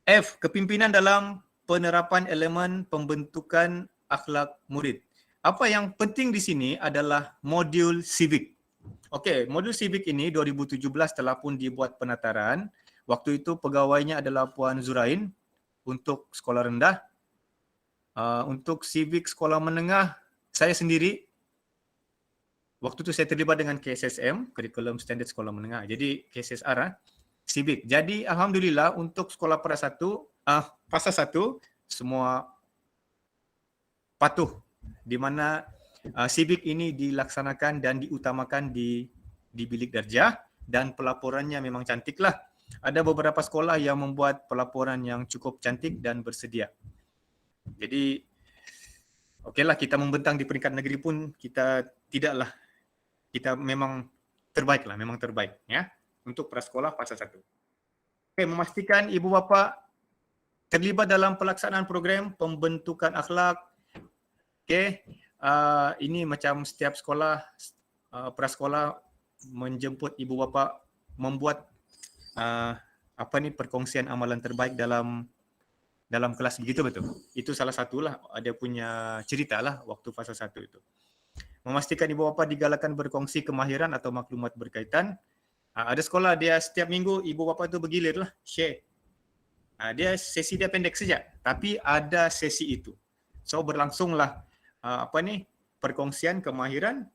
F. Kepimpinan dalam penerapan elemen pembentukan akhlak murid. Apa yang penting di sini adalah modul civic. Okey, modul civic ini 2017 telah pun dibuat penataran. Waktu itu pegawainya adalah Puan Zurain untuk sekolah rendah. Untuk civic sekolah menengah, saya sendiri waktu itu saya terlibat dengan KSSM, Kurikulum Standard Sekolah Menengah. Jadi KSSR civic. Jadi alhamdulillah untuk sekolah fasa 1 semua patuh di mana civic ini dilaksanakan dan diutamakan di bilik darjah dan pelaporannya memang cantiklah. Ada beberapa sekolah yang membuat pelaporan yang cukup cantik dan bersedia. Jadi okeylah kita membentang di peringkat negeri pun kita tidaklah, kita memang terbaik ya untuk prasekolah fasa 1. Okey, memastikan ibu bapa terlibat dalam pelaksanaan program pembentukan akhlak. Okey, ini macam setiap sekolah prasekolah menjemput ibu bapa membuat perkongsian amalan terbaik dalam kelas, begitu betul. Itu salah satulah ada punya cerita lah waktu fasa 1 itu. Memastikan ibu bapa digalakkan berkongsi kemahiran atau maklumat berkaitan. Ada sekolah dia setiap minggu ibu bapa itu bergilir lah share. Dia sesi dia pendek saja tapi ada sesi itu. So berlangsunglah perkongsian kemahiran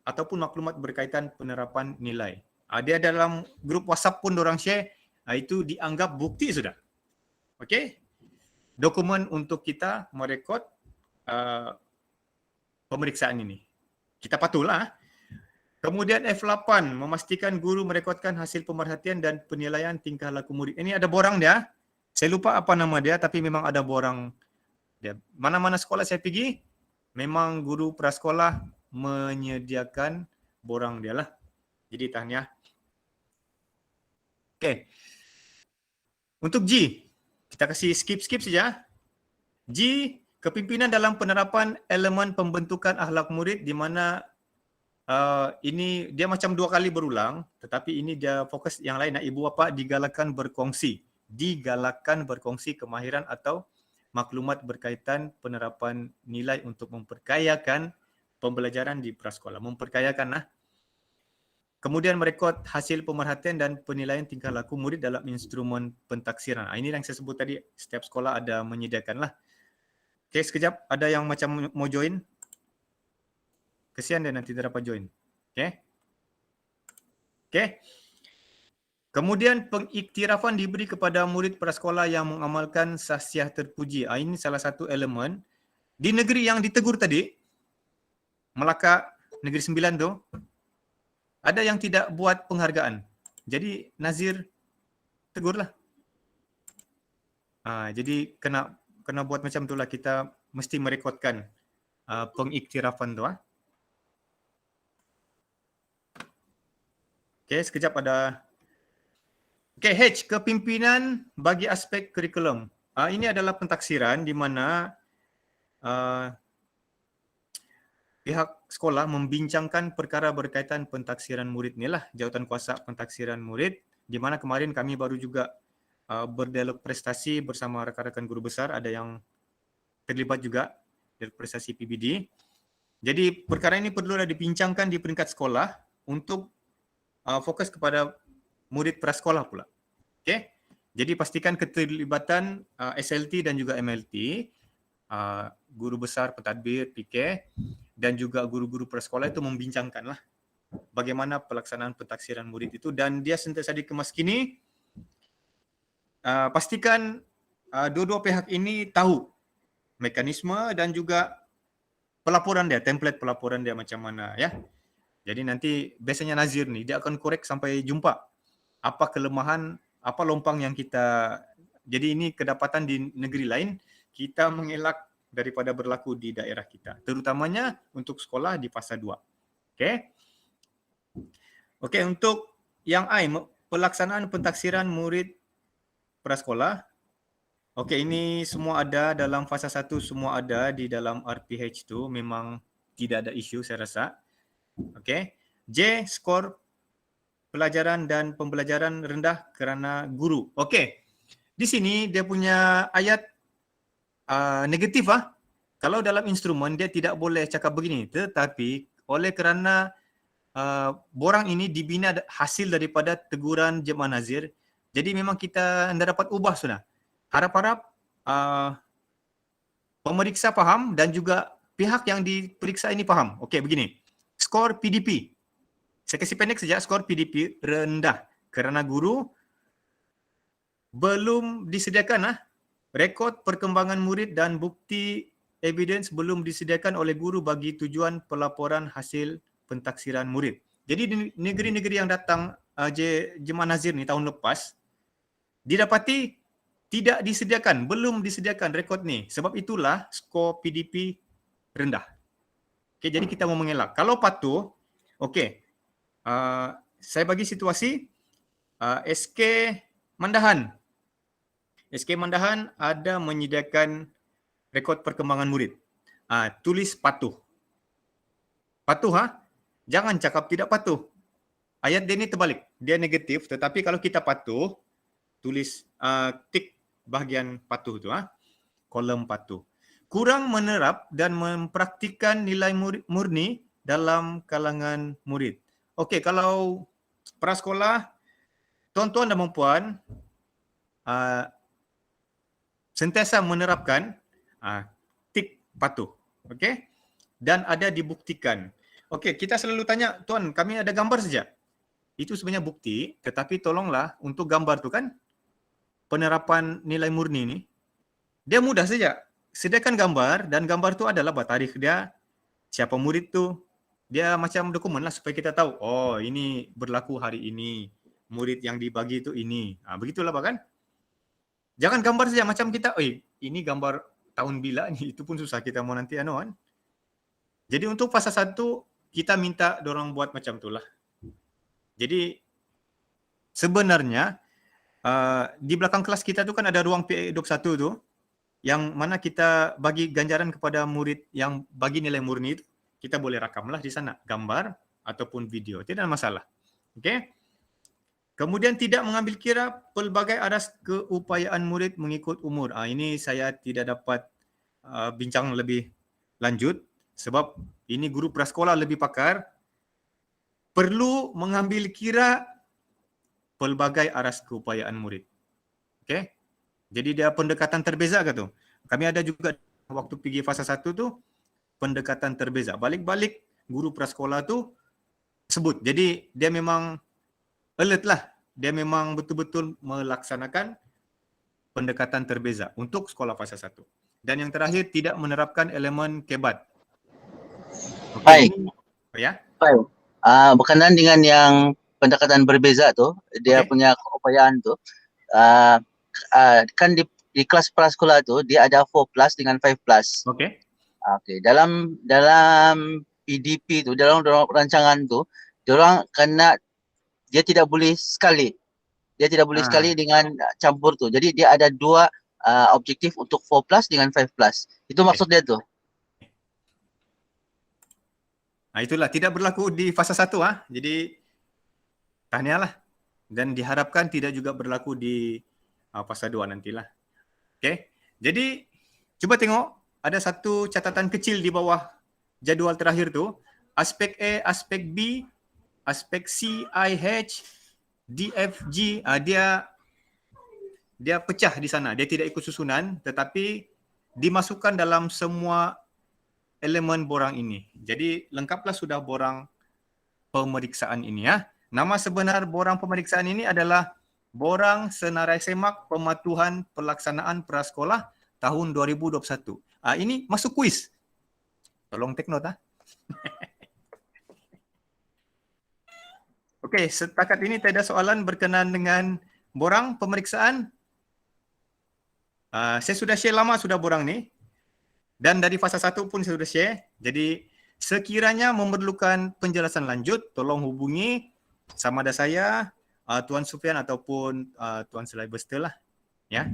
ataupun maklumat berkaitan penerapan nilai. Dia dalam grup WhatsApp pun dorang share, itu dianggap bukti sudah. Okey, dokumen untuk kita merekod pemeriksaan ini. Kita patuhlah. Kemudian F8, memastikan guru merekodkan hasil pemerhatian dan penilaian tingkah laku murid. Ini ada borang dia. Saya lupa apa nama dia, tapi memang ada borang dia. Mana-mana sekolah saya pergi, memang guru prasekolah menyediakan borang dia lah. Jadi tahan ya. Okey. Untuk G, kita kasih skip saja. G, kepimpinan dalam penerapan elemen pembentukan akhlak murid di mana ini dia macam 2 kali berulang tetapi ini dia fokus yang lain. Ibu bapa digalakkan berkongsi kemahiran atau maklumat berkaitan penerapan nilai untuk memperkayakan pembelajaran di prasekolah. Memperkayakan lah. Kemudian merekod hasil pemerhatian dan penilaian tingkah laku murid dalam instrumen pentaksiran. Ini yang saya sebut tadi, setiap sekolah ada menyediakan lah. Okey, sekejap ada yang macam mau join. Kesian dia nanti tak dapat join. Okey. Kemudian pengiktirafan diberi kepada murid prasekolah yang mengamalkan sahsiah terpuji. Ini salah satu elemen. Di negeri yang ditegur tadi, Melaka Negeri 9 tu, ada yang tidak buat penghargaan. Jadi Nazir tegurlah. Jadi kena buat macam itulah, kita mesti merekodkan pengiktirafan tu. Okey, sekejap ada. Okey, H, kepimpinan bagi aspek kurikulum. Ini adalah pentaksiran di mana pihak sekolah membincangkan perkara berkaitan pentaksiran murid ni lah, jawatankuasa pentaksiran murid, di mana kemarin kami baru juga berdialog prestasi bersama rakan-rakan guru besar, ada yang terlibat juga dari prestasi PBD. Jadi perkara ini perlulah dibincangkan di peringkat sekolah untuk fokus kepada murid prasekolah pula. Okey. Jadi pastikan keterlibatan SLT dan juga MLT, guru besar, pentadbir, PK dan juga guru-guru prasekolah itu membincangkanlah bagaimana pelaksanaan pentaksiran murid itu, dan dia sentiasa dikemas kini. Pastikan dua-dua pihak ini tahu mekanisme dan juga pelaporan dia, template pelaporan dia macam mana ya. Jadi nanti biasanya Nazir ni dia akan korek sampai jumpa apa kelemahan, apa lompang yang kita, jadi ini kedapatan di negeri lain, kita mengelak daripada berlaku di daerah kita, terutamanya untuk sekolah di fasa 2. Okey. Okey, untuk yang I, pelaksanaan pentaksiran murid prasekolah. Okey, ini semua ada dalam fasa 1, semua ada di dalam RPH tu, memang tidak ada isu saya rasa. Okey. J, skor pelajaran dan pembelajaran rendah kerana guru. Okey. Di sini dia punya ayat negatif . Kalau dalam instrumen dia tidak boleh cakap begini, tetapi oleh kerana borang ini dibina hasil daripada teguran Jemaah Nazir, jadi memang kita anda dapat ubah sudah. Harap-harap pemeriksa faham dan juga pihak yang diperiksa ini faham. Okey, begini. Skor PDP. Saya kasih pendek saja, skor PDP rendah kerana guru belum disediakan rekod perkembangan murid dan bukti evidence belum disediakan oleh guru bagi tujuan pelaporan hasil pentaksiran murid. Jadi di negeri-negeri yang datang Jemaah Nazir ni tahun lepas didapati tidak disediakan, belum disediakan rekod ni. Sebab itulah skor PDP rendah. Okey, jadi kita mau mengelak. Kalau patuh, okey. Saya bagi situasi SK Mandahan. SK Mandahan ada menyediakan rekod perkembangan murid. Tulis patuh. Patuh jangan cakap tidak patuh. Ayat dia ni terbalik. Dia negatif, tetapi kalau kita patuh, tulis tik bahagian patuh tu, kolom patuh. Kurang menerap dan mempraktikkan nilai murni dalam kalangan murid. Okey, kalau prasekolah, tuan-tuan dan puan sentiasa menerapkan tik patuh. Okey? Dan ada dibuktikan. Okey, kita selalu tanya, tuan, kami ada gambar saja. Itu sebenarnya bukti, tetapi tolonglah untuk gambar tu kan, penerapan nilai murni ni, dia mudah saja. Sediakan gambar dan gambar tu adalah tarikh dia, siapa murid tu. Dia macam dokumen lah supaya kita tahu, oh ini berlaku hari ini, murid yang dibagi tu ini. Begitulah bahkan. Jangan gambar saja macam kita, ini gambar tahun bila ni, itu pun susah kita mau nanti kan. Jadi untuk fasa 1, kita minta dorang buat macam itulah. Jadi sebenarnya di belakang kelas kita tu kan ada ruang PA21 tu, yang mana kita bagi ganjaran kepada murid yang bagi nilai murni itu. Kita boleh rakamlah di sana, gambar ataupun video, tidak ada masalah. Okey. Kemudian tidak mengambil kira pelbagai aras keupayaan murid mengikut umur. Ini saya tidak dapat bincang lebih lanjut sebab ini guru prasekolah lebih pakar. Perlu mengambil kira pelbagai aras keupayaan murid. Okey. Jadi dia pendekatan terbeza ke tu. Kami ada juga waktu pergi fasa 1 tu pendekatan terbeza. Balik-balik guru prasekolah tu sebut. Jadi dia memang alert lah. Dia memang betul-betul melaksanakan pendekatan terbeza untuk sekolah fasa 1. Dan yang terakhir tidak menerapkan elemen kebat. Baik. Ya. Baik. Berkenaan dengan yang pendekatan berbeza tu, dia punya keupayaan tu, kan di kelas prasekolah tu dia ada 4+ dengan 5+. Okey. Okey, dalam PDP tu, dalam rancangan tu, diorang kena, dia tidak boleh sekali. Dia tidak boleh sekali dengan campur tu. Jadi dia ada 2 objektif untuk 4+ dengan 5+. Itu maksud dia tu. Itulah tidak berlaku di fasa 1 Jadi tahniahlah. Dan diharapkan tidak juga berlaku di fasa 2 nantilah. Okey. Jadi cuba tengok ada satu catatan kecil di bawah jadual terakhir tu, aspek A, aspek B, aspek C, I, H, D, F, G, dia pecah di sana. Dia tidak ikut susunan tetapi dimasukkan dalam semua elemen borang ini. Jadi lengkaplah sudah borang pemeriksaan ini ya. Nama sebenar borang pemeriksaan ini adalah Borang Senarai Semak Pematuhan Pelaksanaan Prasekolah tahun 2021. Ini masuk kuis. Tolong take note. Okey, setakat ini tiada soalan berkenaan dengan borang pemeriksaan. Saya sudah share lama sudah borang ni. Dan dari fasa 1 pun saya sudah share. Jadi sekiranya memerlukan penjelasan lanjut, tolong hubungi sama ada saya, Tuan Sufian ataupun Tuan Sylvester lah. Ya.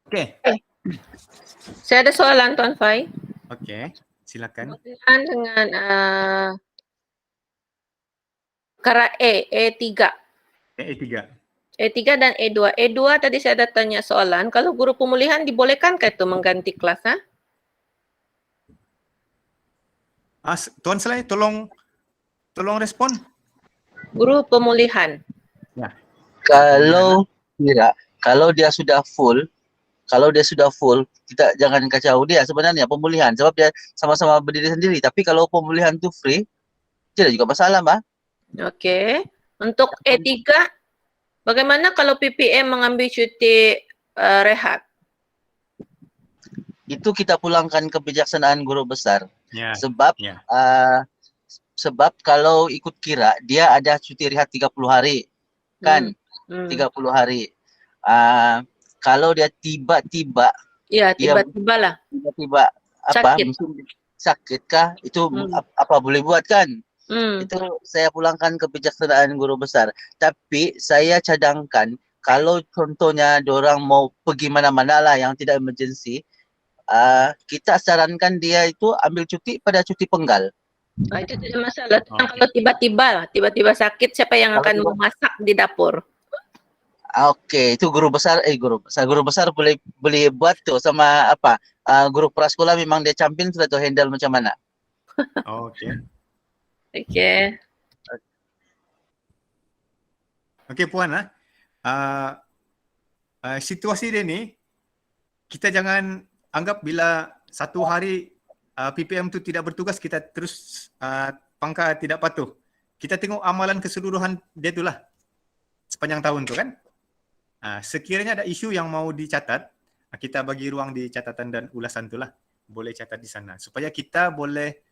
Okey. Saya ada soalan Tuan Fai. Okey, silakan. Berkenaan dengan perkara E3. E3. E3 dan E2. E2 tadi saya ada tanya soalan, kalau guru pemulihan dibolehkankah itu mengganti kelas? Tuan Selai, tolong respon. Guru pemulihan. Kalau dia sudah full, kita jangan kacau dia sebenarnya pemulihan sebab dia sama-sama berdiri sendiri. Tapi kalau pemulihan tu free, tidak juga masalah, Mbak. Okey. Untuk E3, bagaimana kalau PPM mengambil cuti rehat? Itu kita pulangkan kebijaksanaan guru besar. Ya. Sebab sebab kalau ikut kira dia ada cuti rehat 30 hari. Kan? 30 hari. Kalau dia tiba-tiba Ya, tiba-tiba lah. Tiba-tiba Sakit. Sakit kah? Itu apa boleh buat kan? Itu saya pulangkan kebijaksanaan guru besar. Tapi saya cadangkan kalau contohnya diorang mau pergi mana-mana lah yang tidak emergency, kita sarankan dia itu ambil cuti pada cuti penggal. itu tidak masalah. Kalau tiba-tiba sakit, siapa yang akan memasak di dapur? Okey, itu guru besar boleh buat tu sama apa? Guru prasekolah memang dia champion sudah tu handle macam mana. Okey. Okey. Okey puan situasi dia ni kita jangan anggap bila satu hari PPM tu tidak bertugas kita terus pangkal tidak patuh. Kita tengok amalan keseluruhan dia tu lah sepanjang tahun tu kan. Sekiranya ada isu yang mau dicatat, kita bagi ruang di catatan dan ulasan tu lah. Boleh catat di sana supaya kita boleh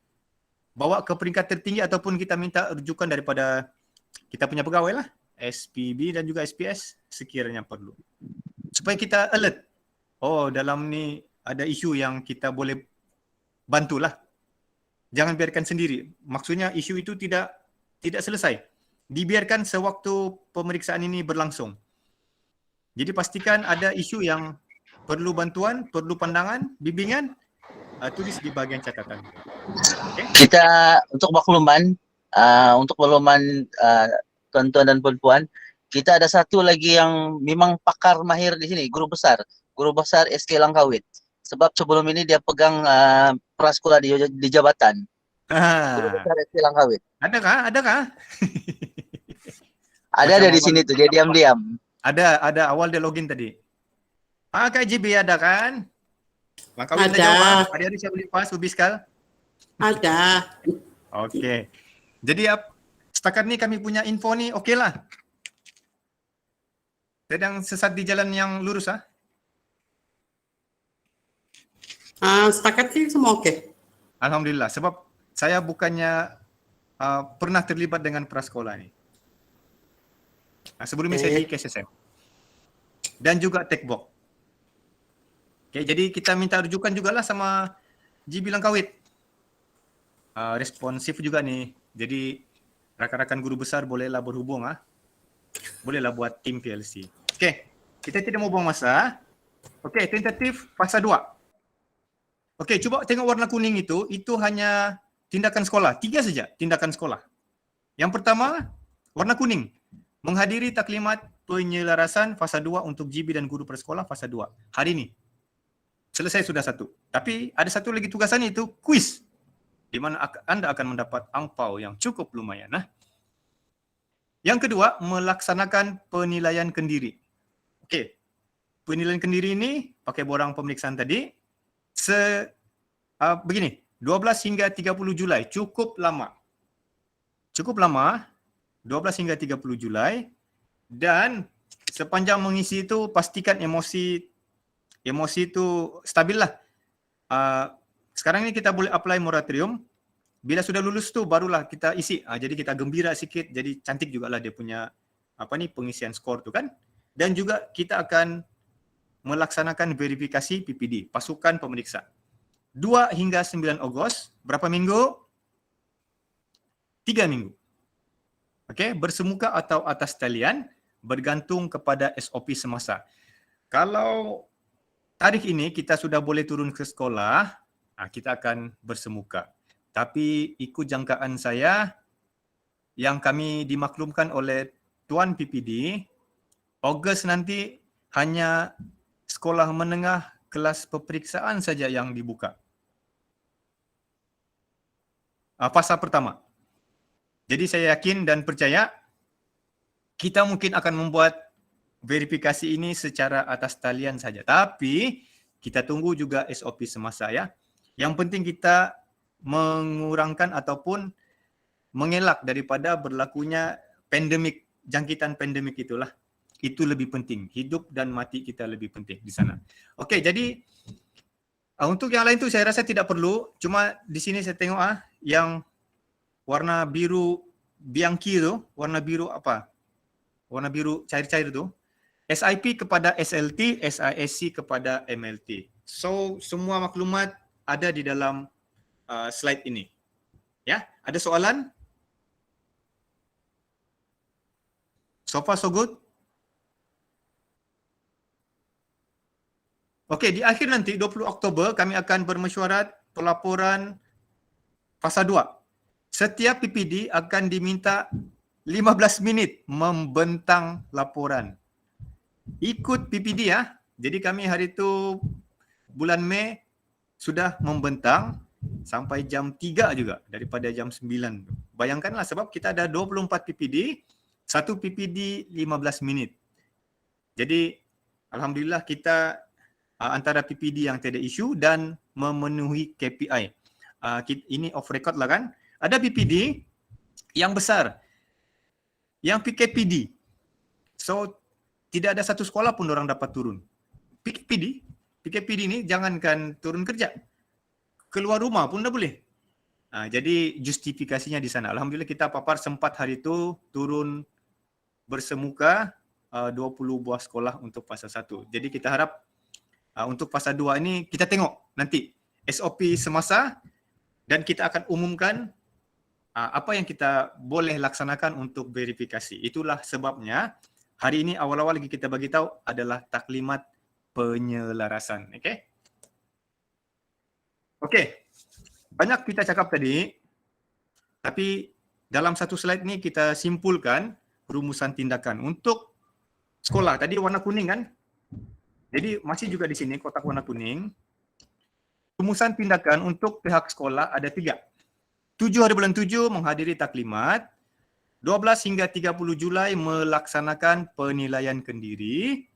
bawa ke peringkat tertinggi ataupun kita minta rujukan daripada kita punya pegawai lah, SPB dan juga SPS sekiranya perlu. Supaya kita alert. Oh, dalam ni ada isu yang kita boleh bantulah. Jangan biarkan sendiri. Maksudnya isu itu tidak selesai. Dibiarkan sewaktu pemeriksaan ini berlangsung. Jadi pastikan ada isu yang perlu bantuan, perlu pandangan, bimbingan, tulis di bahagian catatan. Okay? Kita untuk makluman tuan-tuan dan puan-puan, kita ada satu lagi yang memang pakar mahir di sini, guru besar SK Langkawit. Sebab sebelum ini dia pegang prasekolah di jabatan. Guru besar SK Langkawit. Adakah? Ada di sini tuh, dia diam-diam. Ada awal dia login tadi. Kak JB ada kan? Langkawit Ada. Jawab. Hari-hari saya beli pas Ubiskal. Ada. Okey. Jadi setakat ni kami punya info ni okey lah. Sedang sesat di jalan yang lurus Setakat ini semua okey. Alhamdulillah. Sebab saya bukannya pernah terlibat dengan prasekolah ni. Sebelum ini saya di KSSM. Dan juga Techbox. Okay, jadi kita minta rujukan jugalah sama GB Langkawit. Responsif juga ni. Jadi rakan-rakan guru besar bolehlah berhubung. Bolehlah buat tim PLC. Okey, kita tidak mau buang masa. Okey, tentatif fasa 2. Okey, cuba tengok warna kuning itu hanya tindakan sekolah. 3 saja tindakan sekolah. Yang pertama, warna kuning. Menghadiri taklimat penyelarasan fasa 2 untuk GB dan guru prasekolah fasa 2. Hari ini. selesai sudah satu. Tapi ada satu lagi tugasan itu kuis, di mana anda akan mendapat angpau yang cukup lumayan. Yang kedua, melaksanakan penilaian kendiri. Okey, penilaian kendiri ini pakai borang pemeriksaan tadi, begini, 12 hingga 30 Julai, cukup lama. Cukup lama, 12 hingga 30 Julai, dan sepanjang mengisi itu pastikan emosi itu stabil lah. Sekarang ini kita boleh apply moratorium. Bila sudah lulus tu barulah kita isi. Jadi kita gembira sikit, jadi cantik jugalah dia punya pengisian skor tu kan. Dan juga kita akan melaksanakan verifikasi PPD, pasukan pemeriksa. 2 hingga 9 Ogos, berapa minggu? 3 minggu. Okey, bersemuka atau atas talian bergantung kepada SOP semasa. Kalau tarikh ini kita sudah boleh turun ke sekolah, kita akan bersemuka. Tapi ikut jangkaan saya yang kami dimaklumkan oleh Tuan PPD, Ogos nanti hanya sekolah menengah kelas peperiksaan saja yang dibuka. Fasa pertama. Jadi saya yakin dan percaya kita mungkin akan membuat verifikasi ini secara atas talian saja. Tapi kita tunggu juga SOP semasa ya. Yang penting kita mengurangkan ataupun mengelak daripada berlakunya pandemik, jangkitan pandemik itulah. Itu lebih penting. Hidup dan mati kita lebih penting di sana. Okey, jadi untuk yang lain tu saya rasa tidak perlu. Cuma di sini saya tengok yang warna biru bianchi tu, warna biru apa? Warna biru cair-cair tu. SIP kepada SLT, SISC kepada MLT. So, semua maklumat ada di dalam slide ini. Ya, ada soalan? So far so good? Okey, di akhir nanti 20 Oktober kami akan bermesyuarat pelaporan fasa 2. Setiap PPD akan diminta 15 minit membentang laporan. Ikut PPD ya. Jadi kami hari itu bulan Mei sudah membentang sampai jam 3 juga daripada jam 9. Bayangkanlah sebab kita ada 24 PPD, satu PPD 15 minit. Jadi alhamdulillah kita antara PPD yang tiada isu dan memenuhi KPI. Ini off record lah kan. Ada PPD yang besar, yang PKPD. So tidak ada satu sekolah pun orang dapat turun. PKPD ni jangankan turun kerja, keluar rumah pun dah boleh. Jadi justifikasinya di sana. Alhamdulillah kita papar sempat hari itu turun bersemuka 20 buah sekolah untuk fasa 1. Jadi kita harap untuk fasa 2 ini kita tengok nanti SOP semasa dan kita akan umumkan apa yang kita boleh laksanakan untuk verifikasi. Itulah sebabnya hari ini awal-awal lagi kita bagi tahu adalah taklimat penyelarasan. Okey? Okey. Banyak kita cakap tadi, tapi dalam satu slide ni kita simpulkan rumusan tindakan untuk sekolah. Tadi warna kuning kan? Jadi masih juga di sini kotak warna kuning. Rumusan tindakan untuk pihak sekolah ada 3. 7 hari bulan 7 menghadiri taklimat. 12 hingga 30 Julai melaksanakan penilaian kendiri.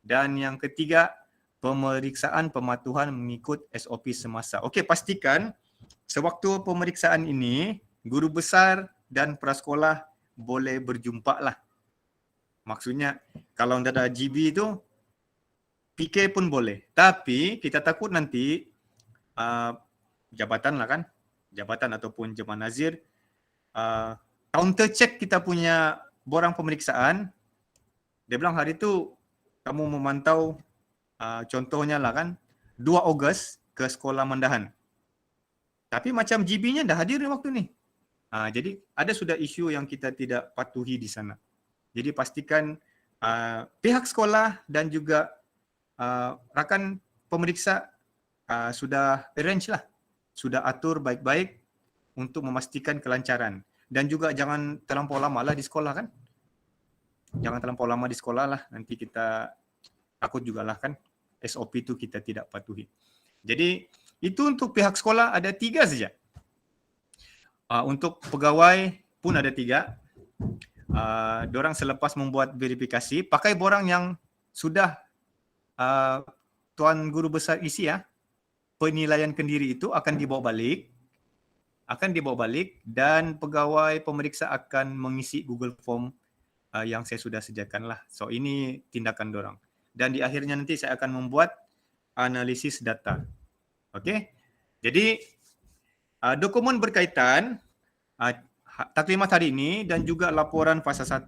Dan yang ketiga, pemeriksaan pematuhan mengikut SOP semasa. Okey, pastikan sewaktu pemeriksaan ini, guru besar dan prasekolah boleh berjumpa lah. Maksudnya, kalau anda ada GB itu, PK pun boleh. Tapi kita takut nanti jabatan lah kan, jabatan ataupun jemaah nazir, counter check kita punya borang pemeriksaan. Dia bilang hari itu kamu memantau contohnya lah kan 2 Ogos ke sekolah Mandahan. Tapi macam GB-nya dah hadir waktu ni. Jadi ada sudah isu yang kita tidak patuhi di sana. Jadi pastikan pihak sekolah dan juga rakan pemeriksa sudah arrange lah. Sudah atur baik-baik untuk memastikan kelancaran. Dan juga jangan terlampau lama lah di sekolah kan. Jangan terlampau lama di sekolah lah. Nanti kita takut jugalah kan. SOP itu kita tidak patuhi. Jadi itu untuk pihak sekolah ada 3 saja. Untuk pegawai pun ada 3. Diorang selepas membuat verifikasi, pakai borang yang sudah Tuan Guru Besar isi penilaian kendiri itu akan dibawa balik dan pegawai pemeriksa akan mengisi Google Form yang saya sudah sediakan lah. So ini tindakan dorang. Dan di akhirnya nanti saya akan membuat analisis data. Okey. Jadi dokumen berkaitan taklimat hari ini dan juga laporan fasa 1,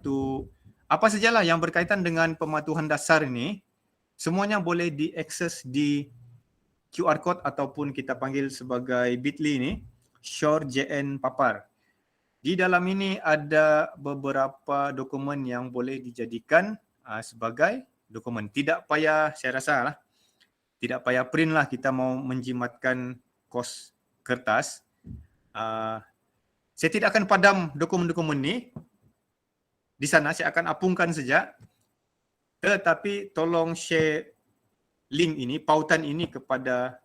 apa sajalah yang berkaitan dengan pematuhan dasar ini, semuanya boleh diakses di QR code ataupun kita panggil sebagai bit.ly ini, Shore JN Papar. Di dalam ini ada beberapa dokumen yang boleh dijadikan sebagai dokumen. Tidak payah, saya rasa lah, tidak payah print lah kita mau menjimatkan kos kertas. Saya tidak akan padam dokumen-dokumen ni. Di sana saya akan apungkan saja. Tetapi tolong share link ini, pautan ini kepada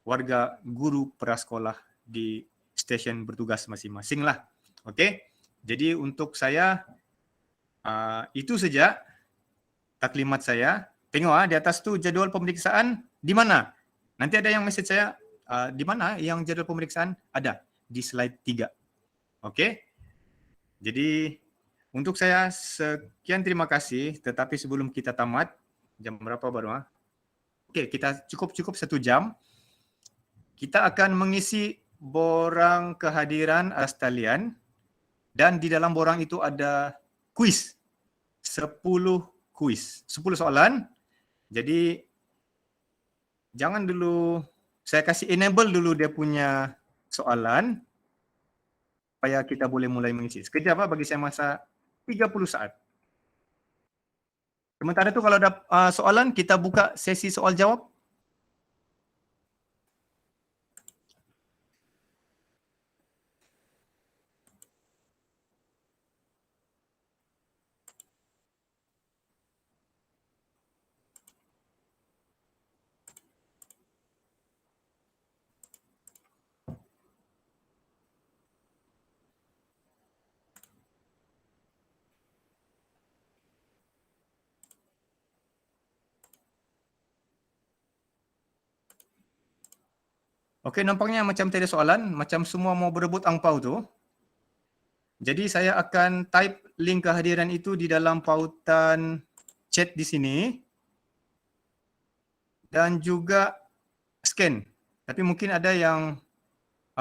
warga guru prasekolah di stesen bertugas masing-masing lah. Okey. Jadi untuk saya itu saja taklimat saya. Tengok di atas tu jadual pemeriksaan di mana? Nanti ada yang message saya di mana yang jadual pemeriksaan? Ada di slide 3. Okey. Jadi untuk saya sekian, terima kasih. Tetapi sebelum kita tamat, jam berapa baru? Okey, kita cukup 1 jam. Kita akan mengisi borang kehadiran sekalian dan di dalam borang itu ada kuis. 10 kuis, 10 soalan. Jadi jangan dulu, saya kasih enable dulu dia punya soalan supaya kita boleh mulai mengisi. Sekejap bagi saya masa 30 saat. Sementara itu kalau ada soalan, kita buka sesi soal jawab. Okey, nampaknya macam tiada soalan, macam semua mau berebut angpau tu. Jadi saya akan type link kehadiran itu di dalam pautan chat di sini dan juga scan. Tapi mungkin ada yang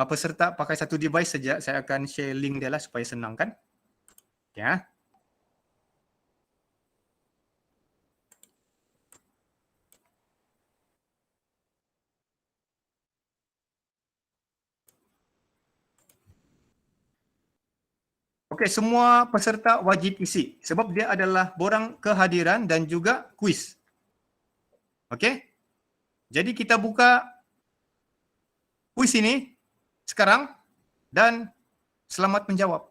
peserta pakai satu device saja, saya akan share link dia lah supaya senang kan. Ya. Okey, semua peserta wajib isi sebab dia adalah borang kehadiran dan juga kuis. Okey? Jadi kita buka kuis ini sekarang dan selamat menjawab.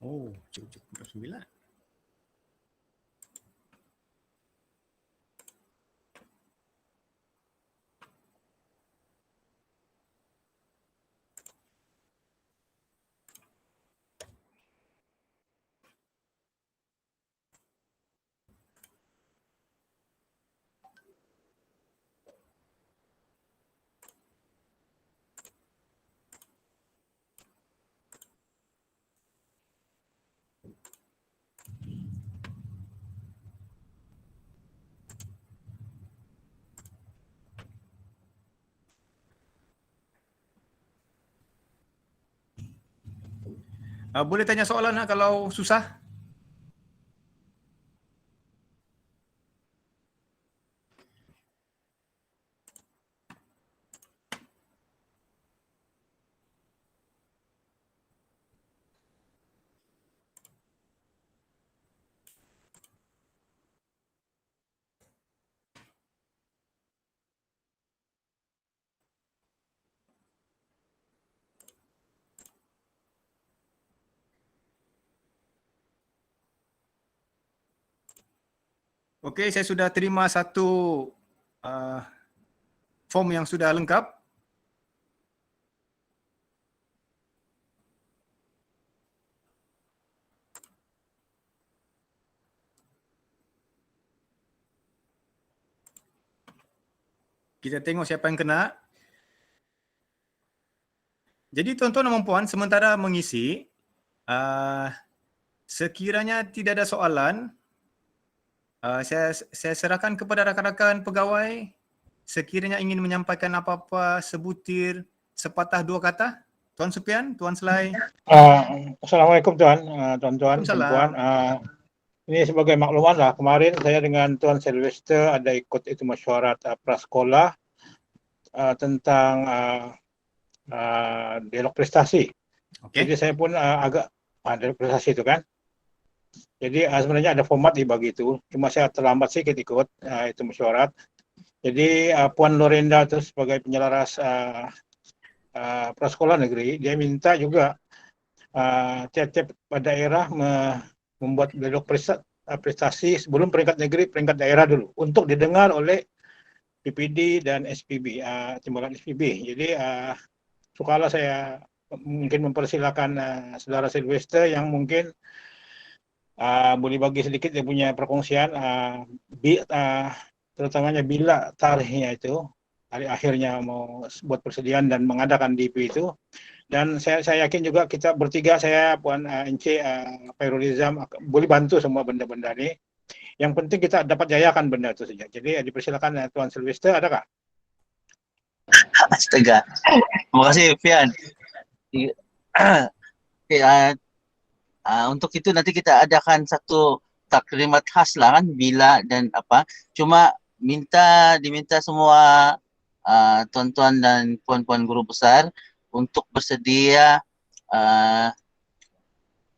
Oh, cukup 9. Boleh tanya soalan kalau susah? Okey, saya sudah terima satu form yang sudah lengkap. Kita tengok siapa yang kena. Jadi tuan-tuan dan puan, sementara mengisi, sekiranya tidak ada soalan, saya serahkan kepada rakan-rakan pegawai. Sekiranya ingin menyampaikan apa-apa sebutir, sepatah dua kata. Tuan Supian, Tuan Selai. Assalamualaikum Tuan, tuan-tuan, Waalaikumsalam. perempuan. Ini sebagai makluman lah, kemarin saya dengan Tuan Sylvester ada ikut itu mesyuarat prasekolah tentang dialog prestasi. Okey. Jadi saya pun agak dialog prestasi itu kan. Jadi sebenarnya ada format dibagi itu, cuma saya terlambat sedikit ikut itu mesyuarat. Jadi Puan Lorenda itu sebagai penyelaras prasekolah negeri, dia minta juga tiap-tiap daerah membuat dialog prestasi sebelum peringkat negeri, peringkat daerah dulu untuk didengar oleh PPD dan SPB, timbalan SPB. Jadi sukalah saya mungkin mempersilakan saudara Sylvester yang mungkin boleh bagi sedikit dia punya perkongsian, terutamanya bila tarikhnya itu, hari akhirnya mau buat persediaan dan mengadakan DP itu. Dan saya yakin juga kita bertiga, saya, Puan Ence, Khairul Nizam, boleh bantu semua benda-benda ini. Yang penting kita dapat jayakan benda itu saja. Jadi dipersilakan Tuan Sylvester, adakah? Astaga. Terima kasih Fian. Okay, untuk itu nanti kita adakan satu takrimat khas lah kan, bila dan apa. Cuma diminta semua tuan-tuan dan puan-puan guru besar untuk bersedia.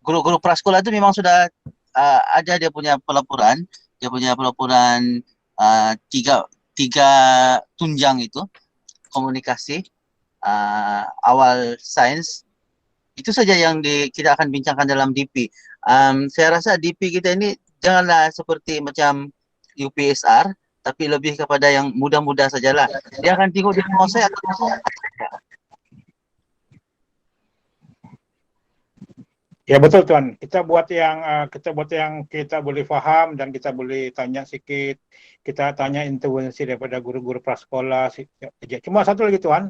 Guru-guru prasekolah itu memang sudah ada dia punya pelaporan, tiga tunjang itu, komunikasi, awal sains. Itu saja yang kita akan bincangkan dalam DP. Saya rasa DP kita ini janganlah seperti macam UPSR, tapi lebih kepada yang mudah-mudah sajalah. Dia akan tengok di rumah saya atau Ya betul Tuan, kita buat yang kita boleh faham dan kita boleh tanya sikit. Kita tanya intervensi daripada guru-guru prasekolah. Cuma satu lagi Tuan,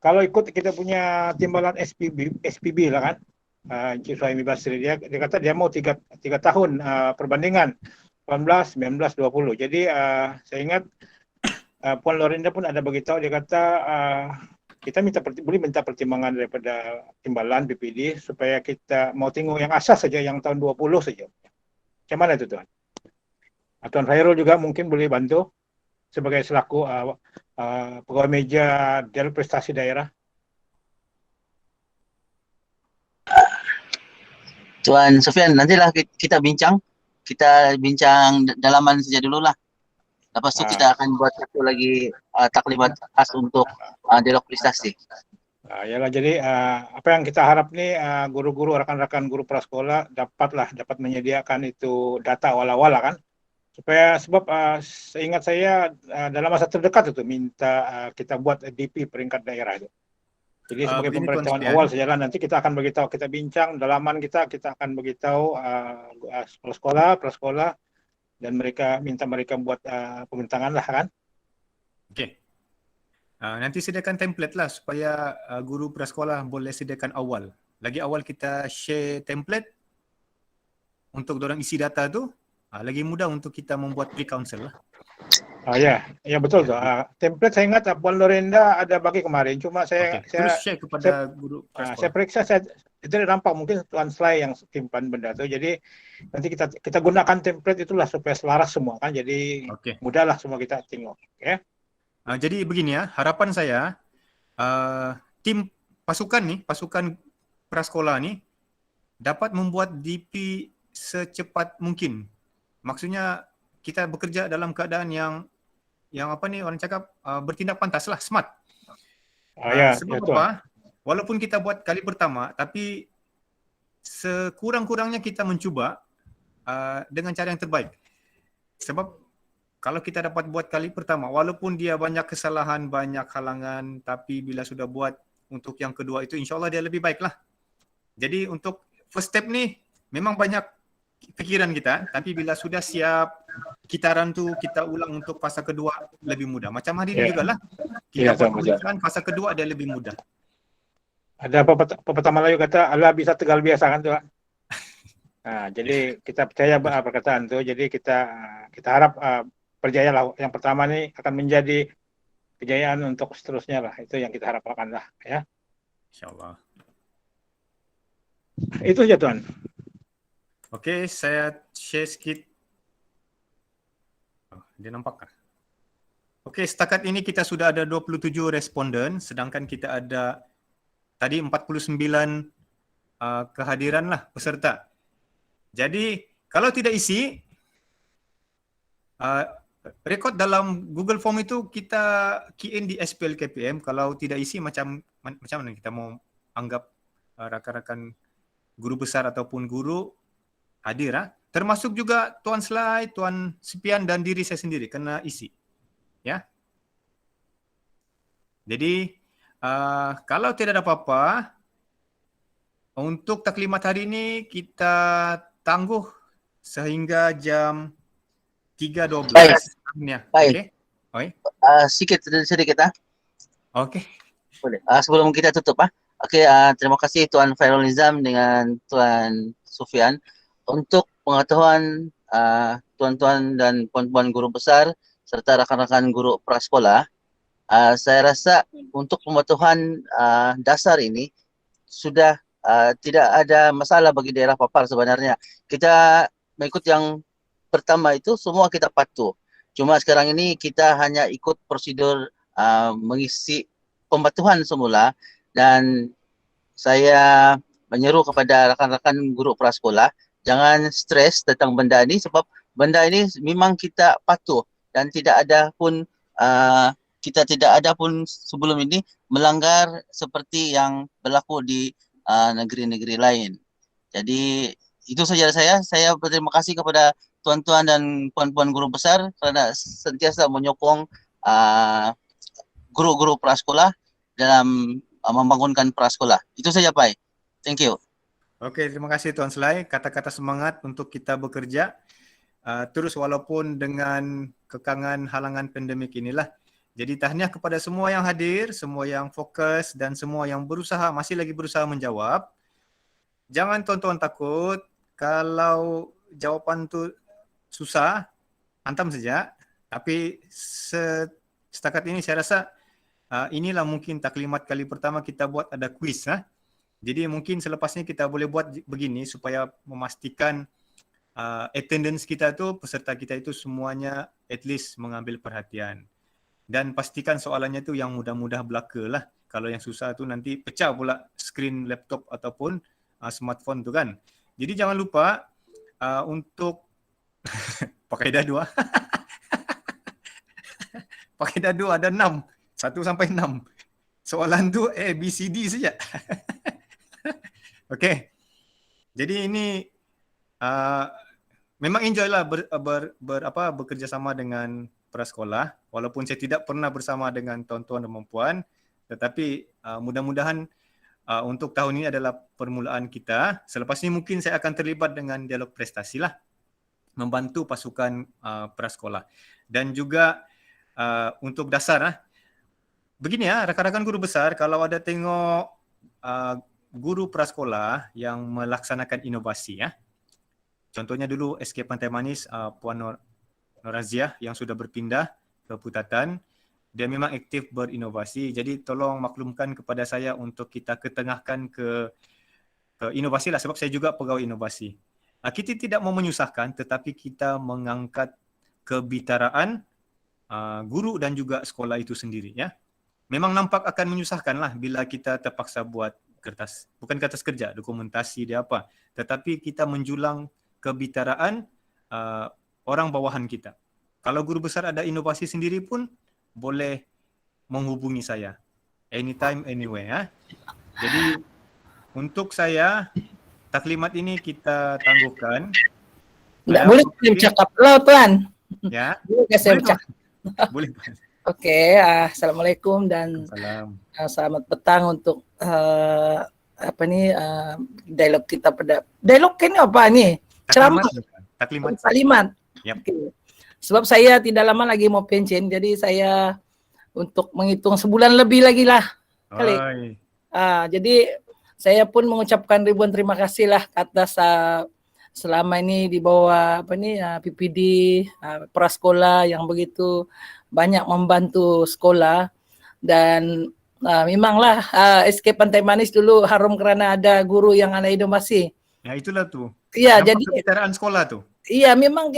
kalau ikut kita punya timbalan SPB lah kan, Encik Suhaimi Basri, dia kata dia mau 3 tahun perbandingan 18, 19, 20. Jadi saya ingat Puan Lorenda pun ada beritahu, dia kata kita boleh minta pertimbangan daripada timbalan PPD supaya kita mau tengok yang asas saja, yang tahun 20 saja. Macam mana itu Tuan? Tuan Khairul juga mungkin boleh bantu sebagai selaku pegawai meja dialog prestasi daerah. Tuan Sofian, nantilah kita bincang dalaman saja dulu lah. Lepas tu kita akan buat satu lagi taklimat khas untuk dialog prestasi. Yalah, jadi apa yang kita harap ni guru-guru, rakan-rakan guru prasekolah dapat menyediakan itu data awal-awal lah kan. Sebab seingat saya dalam masa terdekat itu minta kita buat DP peringkat daerah itu. Jadi sebagai pemberitahuan awal sajalah, nanti kita akan beritahu, kita bincang dalaman kita akan beritahu prasekolah dan minta mereka buat pembintangan lah kan. Okey. Nanti sediakan template lah supaya guru prasekolah boleh sediakan awal. Lagi awal kita share template untuk dorang isi data tu, lagi mudah untuk kita membuat pre-council lah. Ya betul tu. Template saya ingat Puan Lorenda ada bagi kemarin, cuma saya Terus share kepada guru prasekolah. Saya periksa itu nampak mungkin Tuan Slay yang simpan benda itu. Jadi nanti kita gunakan template itulah supaya selaras semua kan. Jadi Okey. mudahlah semua kita tengok. Okay? Jadi begini ya, harapan saya tim pasukan prasekolah ni dapat membuat DP secepat mungkin. Maksudnya kita bekerja dalam keadaan yang apa ni orang cakap bertindak pantas lah, smart. Sebab Tuan. apa? Walaupun kita buat kali pertama, tapi sekurang-kurangnya kita mencuba dengan cara yang terbaik. Sebab kalau kita dapat buat kali pertama, walaupun dia banyak kesalahan, banyak halangan, tapi bila sudah buat untuk yang kedua itu insyaAllah dia lebih baik lah. Jadi untuk first step ni memang banyak fikiran kita, tapi bila sudah siap kitaran tu kita ulang untuk fasa kedua lebih mudah. Macam hari ni jugalah. Kita buat pengulangan fasa kedua dia lebih mudah. Ada pepatah Melayu kata, Allah bisa tegal biasa kan tu. Jadi kita percaya perkataan tu. Jadi kita harap berjaya lah. Yang pertama ni akan menjadi kejayaan untuk seterusnya lah. Itu yang kita harapkan lah. Ya. InsyaAllah. Itu saja Tuan. Okey, saya share sikit. Dia nampakkah? Okey, setakat ini kita sudah ada 27 responden, sedangkan kita ada tadi 49 kehadiran lah peserta. Jadi kalau tidak isi, rekod dalam Google Form itu kita key in di SPL KPM. Kalau tidak isi macam mana kita mau anggap rakan-rakan guru besar ataupun guru hadir. Termasuk juga Tuan Slay, Tuan Sipian dan diri saya sendiri kena isi. Ya. Jadi kalau tidak ada apa-apa, untuk taklimat hari ini kita tangguh sehingga jam 3.12. Baik. Okey. Oi. Sedikit. Okey. Boleh. Sebelum kita tutup Okey, terima kasih Tuan Fairul Nizam dengan Tuan Sufian untuk pengetahuan tuan-tuan dan puan-puan guru besar serta rakan-rakan guru prasekolah. Saya rasa untuk pengetahuan dasar ini sudah tidak ada masalah bagi daerah Papar sebenarnya. Kita mengikut yang pertama itu semua kita patuh. Cuma sekarang ini kita hanya ikut prosedur mengisi pembatuhan semula, dan saya menyeru kepada rakan-rakan guru prasekolah jangan stres tentang benda ini, sebab benda ini memang kita patuh dan tidak ada pun kita tidak ada pun sebelum ini melanggar seperti yang berlaku di negeri-negeri lain. Jadi itu saja saya berterima kasih kepada tuan-tuan dan puan-puan guru besar kerana sentiasa menyokong guru-guru prasekolah dalam membangunkan prasekolah. Itu saja Pak. Thank you. Okey, terima kasih Tuan Slay. Kata-kata semangat untuk kita bekerja terus walaupun dengan kekangan halangan pandemik inilah. Jadi tahniah kepada semua yang hadir, semua yang fokus dan semua yang masih lagi berusaha menjawab. Jangan tuan-tuan takut kalau jawapan tu susah, hantam saja. Tapi setakat ini saya rasa inilah mungkin taklimat kali pertama kita buat ada kuis. Jadi mungkin selepas ini kita boleh buat begini supaya memastikan attendance kita tu, peserta kita itu semuanya at least mengambil perhatian. Dan pastikan soalannya tu yang mudah-mudah belaka lah. Kalau yang susah tu nanti pecah pula skrin laptop ataupun smartphone tu kan. Jadi jangan lupa untuk pakai dadu. Pakai dadu ada 6. 1 sampai 6. Soalan tu A, B, C, D saja. Okey. Jadi ini memang enjoy lah bekerja sama dengan prasekolah, walaupun saya tidak pernah bersama dengan tuan-tuan dan puan-puan, tetapi mudah-mudahan untuk tahun ini adalah permulaan kita. Selepas ini mungkin saya akan terlibat dengan dialog prestasi lah, membantu pasukan prasekolah. Dan juga untuk dasar begini rakan-rakan guru besar, kalau ada tengok guru prasekolah yang melaksanakan inovasi contohnya dulu SK Pantai Manis Puan Noraziah yang sudah berpindah ke Putatan, dia memang aktif berinovasi. Jadi tolong maklumkan kepada saya untuk kita ketengahkan ke ke inovasi lah, sebab saya juga pegawai inovasi. Kita tidak mau menyusahkan, tetapi kita mengangkat kebitaraan guru dan juga sekolah itu sendiri, ya. Memang nampak akan menyusahkan lah bila kita terpaksa buat kertas, bukan kertas kerja, dokumentasi dia apa, tetapi kita menjulang kebitaraan orang bawahan kita. Kalau guru besar ada inovasi sendiri pun boleh menghubungi saya anytime, anywhere, ya. Jadi untuk saya taklimat ini kita tangguhkan. Nggak Saya boleh saya mungkin- bercakap loh Tuan. Ya, Boleh nggak saya boleh, bercakap? boleh. Oke, assalamualaikum dan Salam. selamat petang untuk dialog kita pada dialog ini apa nih? Ceramah, Taklimat. kalimat. Yap. Oke. Sebab saya tidak lama lagi mau pensiun, jadi saya untuk menghitung sebulan lebih lagi lah. Kali. Oi. Jadi saya pun mengucapkan ribuan terima kasih lah atas selama ini di bawah PPD prasekolah yang begitu banyak membantu sekolah dan memanglah SK Pantai Manis dulu harum kerana ada guru yang ada inovasi. Ya itulah tuh. Iya, Nampak jadi kebitaraan sekolah tuh. iya memang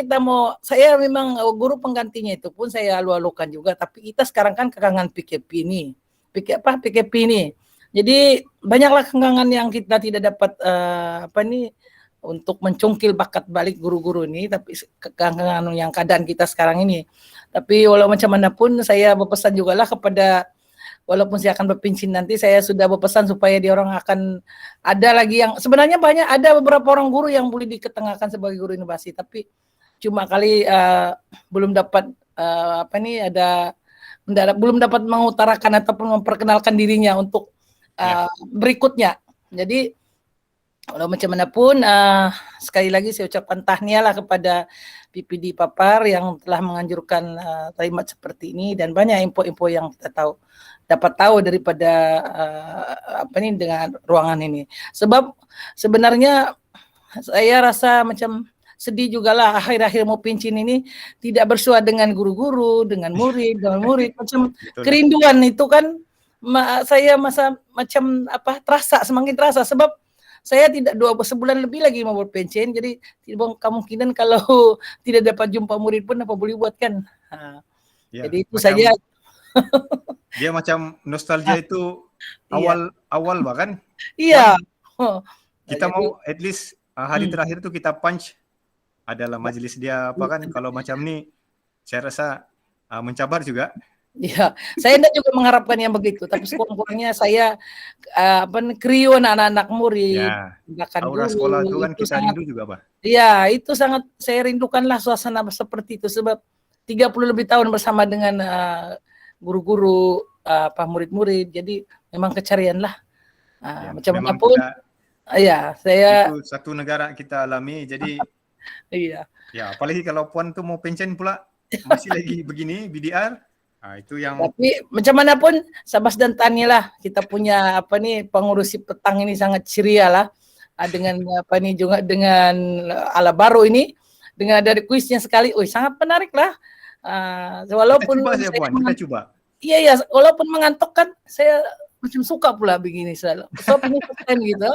saya memang guru penggantinya itu pun saya alu-alukan juga, tapi kita sekarang kan kekangan PKP ini. PKP ini. Jadi banyaklah kekangan yang kita tidak dapat untuk mencungkil bakat balik guru-guru ini, tapi kekangan yang keadaan kita sekarang ini. Tapi walau macam mana pun saya berpesan jugalah kepada, walaupun saya akan berpensiun nanti, saya sudah berpesan supaya dia orang akan ada lagi yang sebenarnya ada beberapa orang guru yang boleh diketengahkan sebagai guru inovasi, tapi cuma kali belum dapat belum dapat mengutarakan ataupun memperkenalkan dirinya untuk berikutnya. Jadi walau macam mana pun sekali lagi saya ucapkan tahniah lah kepada PPD Papar yang telah menganjurkan taklimat seperti ini dan banyak info-info yang kita dapat tahu daripada dengan ruangan ini. Sebab sebenarnya saya rasa macam sedih jugalah akhir-akhir mau pensiun ini tidak bersua dengan guru-guru, dengan murid, macam kerinduan itu kan saya macam semakin terasa sebab saya tidak sebulan lebih lagi mau berpensiun, jadi tidak kemungkinan kalau tidak dapat jumpa murid pun apa boleh buat kan. Ya, Jadi itu saja. Dia macam nostalgia itu awal bahkan. Iya. Kita mau at least hari terakhir itu kita punch adalah majelis dia apa kan. Kalau macam ni saya rasa mencabar juga. Iya, saya juga mengharapkan yang begitu, tapi sekurang-kurangnya saya krio anak-anak murid, Ya, aura sekolah itu kan kita rindu juga, Pak. Iya, itu sangat saya rindukanlah suasana seperti itu sebab 30 lebih tahun bersama dengan guru-guru, murid-murid, jadi memang kecarian lah. Macam mana pun, saya itu satu negara kita alami, jadi iya. Ya, apalagi kalau puan tuh mau pensiun pula masih lagi begini BDR. Itu yang tapi macam mana pun Sabas dan Tani lah kita punya pengurusi petang ini sangat ceria lah dengan juga dengan ala baru ini dengan ada kuisnya sekali, sangat menarik lah. Walaupun kita coba. Iya, walaupun mengantuk kan saya macam suka pula begini selalu. So pengen gitu.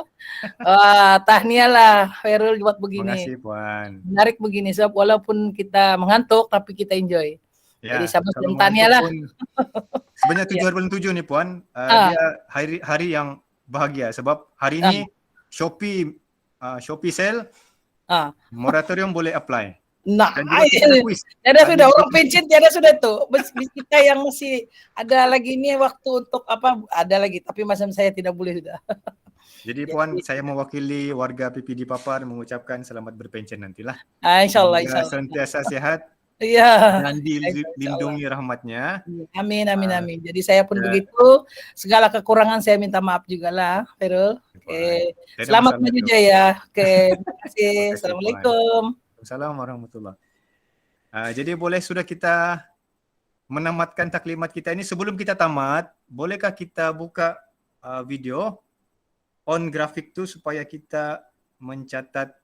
Tahniah lah Ferul buat begini. Terima kasih Puan. Menarik begini sebab walaupun kita mengantuk tapi kita enjoy. Ya, jadi Sabas dan Tania lah. Sebenarnya 7/7 nih Puan, dia hari yang bahagia sebab hari ini Shopee sale, moratorium boleh apply. Nah, tiada sudah orang pensiun tiada sudah tuh. Kita yang masih ada lagi ini waktu untuk ada lagi, tapi macam saya tidak boleh sudah. Jadi Puan, saya mewakili warga PPD Papar mengucapkan selamat berpensiun nantilah. Insyaallah. Sentiasa sehat. Iya. Dan dilindungi rahmatnya. Amin. Jadi saya pun begitu. Segala kekurangan saya minta maaf juga lah, Ferul. Oke. Selamat maju jaya. Oke. Terima kasih. Assalamualaikum. Assalamualaikum warahmatullahi. Jadi boleh sudah kita menamatkan taklimat kita ini. Sebelum kita tamat, bolehkah kita buka video on grafik tu supaya kita mencatat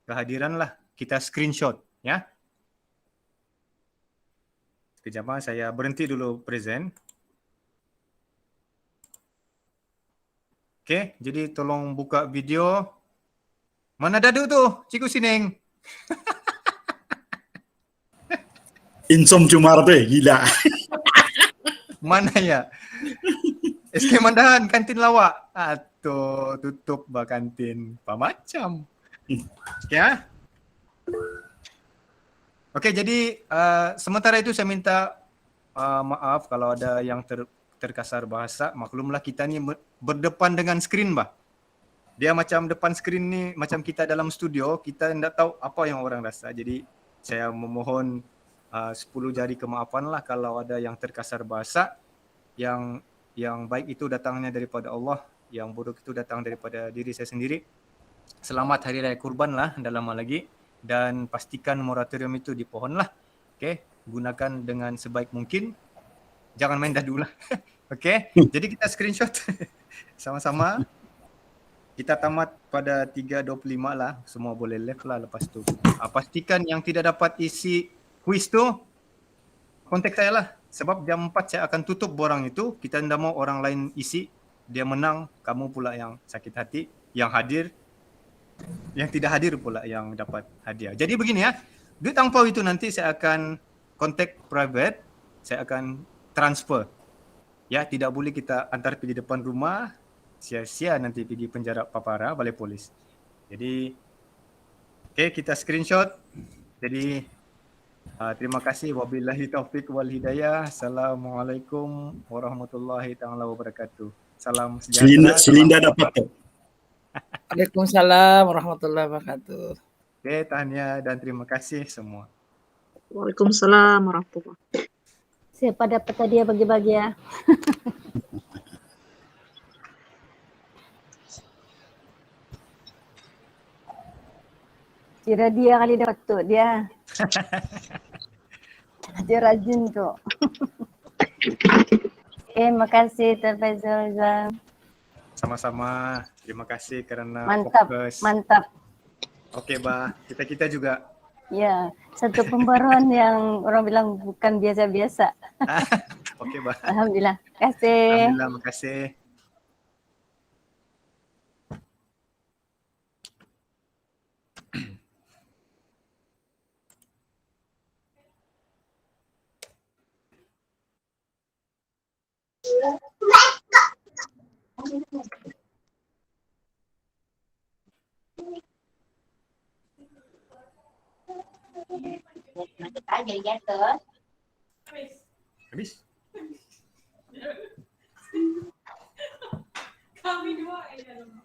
kehadiran lah. Kita screenshot ya. Sekejap, saya berhenti dulu present. Okey, jadi tolong buka video. Mana dadu tu, Cikgu Sining? Insom Cumarte, gila. Mana ya? SK Mandahan, kantin lawak. Atau tutup bah kantin. Apa macam? Okey ah. Okey, jadi sementara itu saya minta maaf kalau ada yang terkasar bahasa. Maklumlah kita ni berdepan dengan skrin bah. Dia macam depan skrin ni macam kita dalam studio, kita tidak tahu apa yang orang rasa. Jadi saya memohon 10 jari kemaafan lah kalau ada yang terkasar bahasa. Yang baik itu datangnya daripada Allah, yang buruk itu datang daripada diri saya sendiri. Selamat Hari Raya Kurban lah, dah lama lagi. Dan pastikan moratorium itu dipohon lah. Okay, gunakan dengan sebaik mungkin. Jangan main dadu lah. Okay, jadi kita screenshot sama-sama. Kita tamat pada 3.25 lah. Semua boleh left lah lepas tu. Pastikan yang tidak dapat isi kuis tu, kontak saya lah. Sebab jam 4 saya akan tutup borang itu. Kita tidak mau orang lain isi. Dia menang, kamu pula yang sakit hati. Yang hadir, yang tidak hadir pula yang dapat hadiah. Jadi begini ya, duit angpau itu nanti saya akan kontak private. Saya akan transfer. Ya, tidak boleh kita antar pergi depan rumah. Sia-sia nanti pergi penjara papara, balai polis. Jadi, okay, kita screenshot. Jadi, terima kasih. Wabillahi taufiq wal hidayah. Assalamualaikum warahmatullahi taala wabarakatuh. Salam sejahtera. Selinda dapat tu. Waalaikumsalam warahmatullahi wabarakatuh. Okay, tahniah dan terima kasih semua. Waalaikumsalam warahmatullahi wabarakatuh. Siapa dapat hadiah bagi-bagi ya. Kira dia kali dapat tu, dia. Dia rajin tu. Makasih Tuan Faizal. Sama-sama. Terima kasih kerana Mantap, fokus. mantap. Okey, Bah. Kita juga. Ya, satu pembaruan yang orang bilang bukan biasa-biasa. Okey, Bah. Alhamdulillah. Terima kasih. Alhamdulillah, terima kasih. Habis? Kami dua dalam